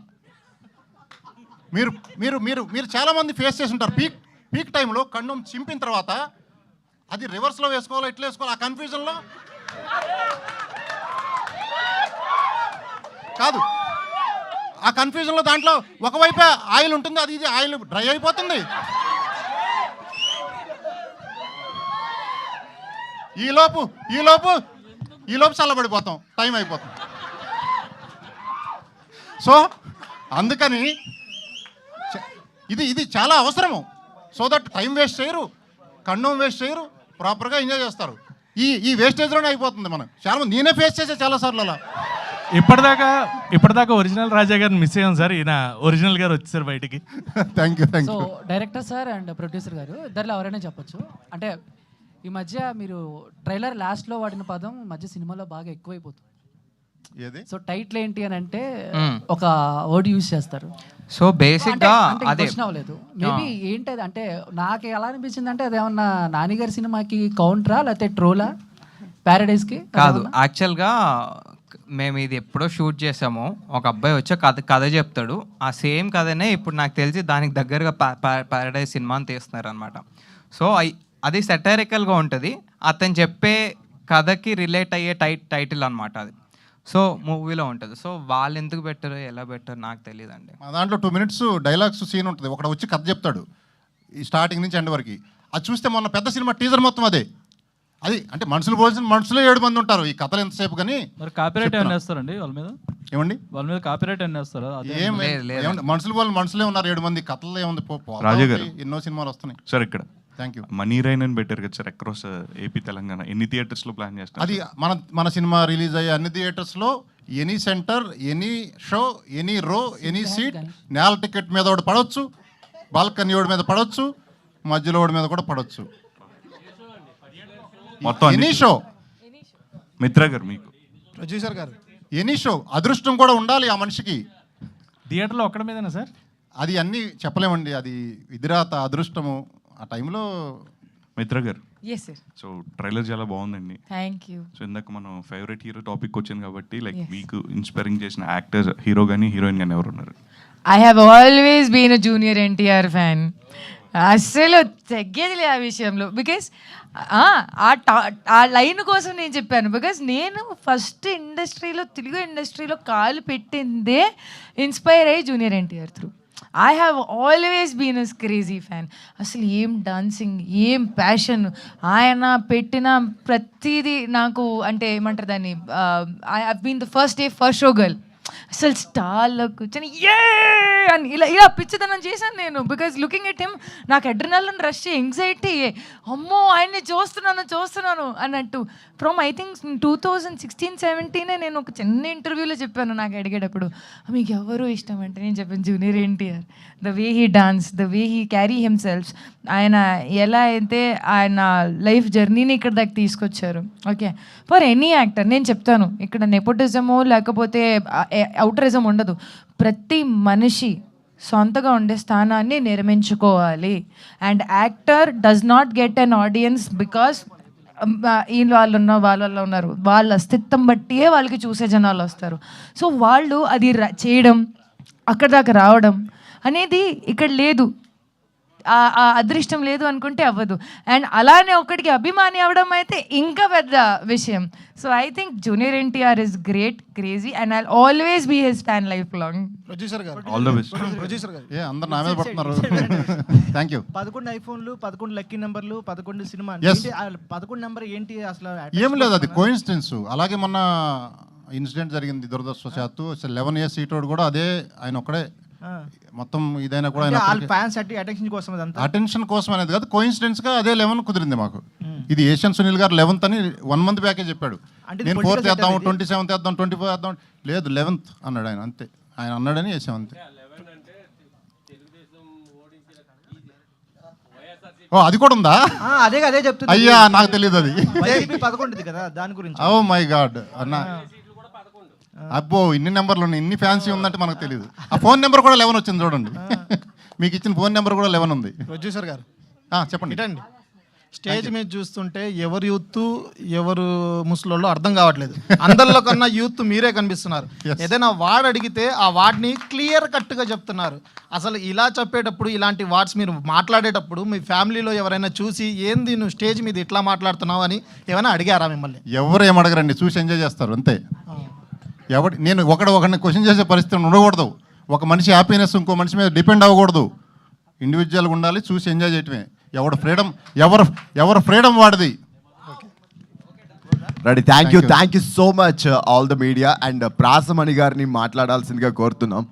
మీరు మీరు మీరు మీరు చాలామంది ఫేస్ చేసి ఉంటారు. పీక్ టైంలో కండోమ్ చింపిన తర్వాత అది రివర్స్లో వేసుకోవాలో ఎట్లా వేసుకోవాలో ఆ కన్ఫ్యూజన్లో కాదు, ఆ కన్ఫ్యూజన్లో దాంట్లో ఒకవైపే ఆయిల్ ఉంటుంది, అది ఇది ఆయిల్ డ్రై అయిపోతుంది. ఈ లోపు చల్లబడిపోతాం, టైం అయిపోతుంది. సో అందుకని ఇది చాలా అవసరము. సో దట్ టైం వేస్ట్ చేయరు, కండోమ్ వేస్ట్ చేయరు, ప్రాపర్గా ఎంజాయ్ చేస్తారు. ఈ వేస్టేజ్లోనే అయిపోతుంది. మనం చాలామంది, నేనే ఫేస్ చేసే చాలాసార్లు అలా. ఇప్పటిదాకా ఒరిజినల్ రాజా గారిని మిస్ అయ్యాం సార్. ఈయన ఒరిజినల్ గారు వచ్చేసారు బయటికి. Thank you. So director sir and producer గారు ఇద్దరిలో ఎవరైనా చెప్పొచ్చు. అంటే ఈ మధ్య మీరు ట్రైలర్ లాస్ట్లో వాడిన పదం మధ్య సినిమాలో బాగా ఎక్కువైపోతుంది. సో టైటిల్ ఏంటి అని అంటే ఒక వర్డ్ యూజ్ చేస్తారు. సో బేసిక్గా అదే అవ్వలేదు. మేబీ ఏంటి అది, అంటే నాకు ఎలా అనిపించింది అంటే అదేమన్నా నానిగారి సినిమాకి కౌంటరా లేకపోతే ట్రోలా, ప్యారడైజ్కి కాదు. యాక్చువల్గా మేము ఇది ఎప్పుడో షూట్ చేసాము. ఒక అబ్బాయి వచ్చి కథ చెప్తాడు. ఆ సేమ్ కథనే ఇప్పుడు నాకు తెలిసి దానికి దగ్గరగా ప్యారడైజ్ సినిమా అని తీస్తున్నారు అనమాట. సో అది సెటారికల్గా ఉంటుంది. అతను చెప్పే కథకి రిలేట్ అయ్యే టైటిల్ అనమాట అది. సో మూవీలో ఉంటుంది. సో వాళ్ళు ఎందుకు పెట్టారు, ఎలా పెట్టారు నాకు తెలియదండి. మా దాంట్లో 2 minutes డైలాగ్స్ సీన్ ఉంటుంది. ఒకడు వచ్చి కథ చెప్తాడు ఈ స్టార్టింగ్ నుంచి ఎండ్ వరకు. అది చూస్తే మొన్న పెద్ద సినిమా టీజర్ మొత్తం అదే. అది అంటే మనుషులు పోల్సిన మనుషులే 7 మంది ఉంటారు ఈ కథలు ఎంతసేపు. కానీ కాపీరైట్ అనేస్తారండి వాళ్ళ మీద, ఏమండి వాళ్ళ మీద కాపీరైట్ అనేస్తారా? ఏం మనుషులు పోలు మనుషులే ఉన్నారు 7 మంది. కథల్లో ఏముంది, రాజా గారు ఎన్నో సినిమాలు వస్తున్నాయి సార్. ఇక్కడ థ్యాంక్ యూ. మనీ రైన్ అని బెటర్ కదా సార్ అక్రాస్ ఏపీ తెలంగాణ. ఎన్ని థియేటర్స్లో ప్లాన్ చేస్తారు? అది మన సినిమా రిలీజ్ అయ్యే అన్ని థియేటర్స్లో any centre, any show, any రో, ఎనీ సీట్, నేల టికెట్ మీద ఒకటి పడవచ్చు, బాల్కనీ ఓడి మీద పడవచ్చు, మధ్యలో ఓడి మీద కూడా పడవచ్చు. మొత్తం ఎనీ షో. మిత్ర గారు మీకు ప్రొడ్యూసర్ గారు ఎనీ షో. అదృష్టం కూడా ఉండాలి ఆ మనిషికి. థియేటర్లో ఒక్కడి మీదనా సార్? అది అన్నీ చెప్పలేమండి, అది విధిరాత, అదృష్టము ఆ టైంలో. మిత్ర గారు, ఎస్ సార్. సో ట్రైలర్ చాలా బాగుందండి. Thank you. సో ఇందాక మనం ఫేవరెట్ హీరో టాపిక్ వచ్చింది కాబట్టి, లైక్ మీకు ఇన్స్పైరింగ్ చేసిన యాక్టర్స్, హీరో కానీ హీరోయిన్ కానీ ఎవరు ఉన్నారు? I have always been a junior NTR fan. అస్సలు తగ్గేదిలే ఆ విషయంలో. బికాస్ ఆ లైన్ కోసం నేను చెప్పాను. బికాస్ నేను ఫస్ట్ ఇండస్ట్రీలో, తెలుగు ఇండస్ట్రీలో కాలు పెట్టిందే ఇన్స్పైర్ అయ్యి junior NTR through. I have always been a crazy fan. అసలు ఏం డాన్సింగ్, ఏం ప్యాషన్, ఆయన పెట్టిన ప్రతిదీ నాకు, అంటే ఏమంటారు దాన్ని, I have been the first day first show girl. అసలు స్టార్లో కూర్చొని ఏ అని ఇలా పిచ్చితనం చేశాను నేను. బికాజ్ లుకింగ్ ఎట్ హిమ్ నాకు అడ్రినలిన్ రష్, ఎంగ్జైటీ, అమ్మో ఆయన్ని చూస్తున్నాను అన్నట్టు. ఫ్రమ్ ఐ థింక్ 2016-17 నేను ఒక చిన్న ఇంటర్వ్యూలో చెప్పాను, నాకు అడిగేటప్పుడు మీకు ఎవరు ఇష్టం అంటే నేను చెప్పాను junior NTR. The way he dance, the way he carry himself, ఆయన ఎలా అయితే ఆయన లైఫ్ జర్నీని ఇక్కడ దాకా తీసుకొచ్చారు. ఓకే, ఫర్ ఎనీ యాక్టర్ నేను చెప్తాను, ఇక్కడ నెపోటిజమో లేకపోతే అవుటరిజం ఉండదు. ప్రతి మనిషి సొంతగా ఉండే స్థానాన్ని నిర్మించుకోవాలి. And actor does not get an audience because వాళ్ళు ఉన్నారు, వాళ్ళ అస్తిత్వం బట్టియే వాళ్ళకి చూసే జనాలు వస్తారు. సో వాళ్ళు అది చేయడం, అక్కడ దాకా రావడం అనేది ఇక్కడ లేదు. ఆ అదృష్టం లేదు అనుకుంటే అవ్వదు. అండ్ అలానే ఒకటికి అభిమాని అవ్వడం అయితే ఇంకా పెద్ద విషయం. So I think junior NTR is great, crazy, and I always be his fan life long. Producer గారు, ఆల్ ద బెస్ట్. ప్రొడ్యూసర్ గారు, అందరు నా మీద పడుతున్నారు. Thank you. 11 ఐఫోన్లు, 11 లక్కీ నెంబర్లు, 11 సినిమా. Yes. 11 నెంబర్ ఏంటి అసలు? ఏం లేదు, అది కోఇన్సిడెన్స్. అలాగే మొన్న ఇన్సిడెంట్ జరిగింది దురదృష్టవశాత్తు. 11 years సీటోడు కూడా అదే ఆయన ఒక్కడే మొత్తం ఇదైనా కూడా ఫ్యాన్స్ అటెన్షన్ కోసం, అటెన్షన్ కోసం అనేది కాదు, కోఇన్సిడెన్స్ గా అదే 11 కుదిరింది మాకు. ఇది ఏషియన్ సునీల్ గారు 11th అని 1 month బ్యాకే చెప్పాడు. నేను 4th వేద్దాం, 27th వేద్దాం, 24th వేద్దాం, లేదు 11th అన్నాడు ఆయన. అంతే, ఆయన అన్నాడని వేసాం అంతే. ఓ అది కూడా ఉందా? అదే చెప్తుంది. అయ్యా నాకు తెలియదు అది. 11 కదా దాని గురించి. ఓ మై గాడ్ అన్న, అబ్బో ఇన్ని నెంబర్లు ఉన్నాయి, ఇన్ని ఫ్యాన్సీ ఉందంటే మనకు తెలియదు. ఆ ఫోన్ నెంబర్ కూడా 11 వచ్చింది చూడండి. మీకు ఇచ్చిన ఫోన్ నెంబర్ కూడా 11 ఉంది. ప్రొడ్యూసర్ గారు చెప్పండి. ఇటండి, స్టేజ్ మీద చూస్తుంటే ఎవరు యూత్ ఎవరు ముసలోళ్ళు అర్థం కావట్లేదు. అందరిలో కన్నా యూత్ మీరే కనిపిస్తున్నారు. ఏదైనా వార్డ్ అడిగితే ఆ వార్డ్ని క్లియర్ కట్గా చెప్తున్నారు. అసలు ఇలా చెప్పేటప్పుడు, ఇలాంటి వార్డ్స్ మీరు మాట్లాడేటప్పుడు మీ ఫ్యామిలీలో ఎవరైనా చూసి ఏంది నువ్వు స్టేజ్ మీద ఇట్లా మాట్లాడుతున్నావు అని ఏమైనా అడిగారా మిమ్మల్ని? ఎవరు ఏమడగరండి, చూసి ఎంజాయ్ చేస్తారు అంతే. నేను ఒకరిని క్వశ్చన్ చేసే పరిస్థితి ఉండకూడదు. ఒక మనిషి హ్యాపీనెస్ ఇంకో మనిషి మీద డిపెండ్ అవ్వకూడదు. ఇండివిజువల్గా ఉండాలి, చూసి ఎంజాయ్ చేయటమే. ఎవరు ఫ్రీడమ్ వాడిది. Ready, thank you so much all the media. And Prasamani గారిని మాట్లాడాల్సిందిగా కోరుతున్నాం.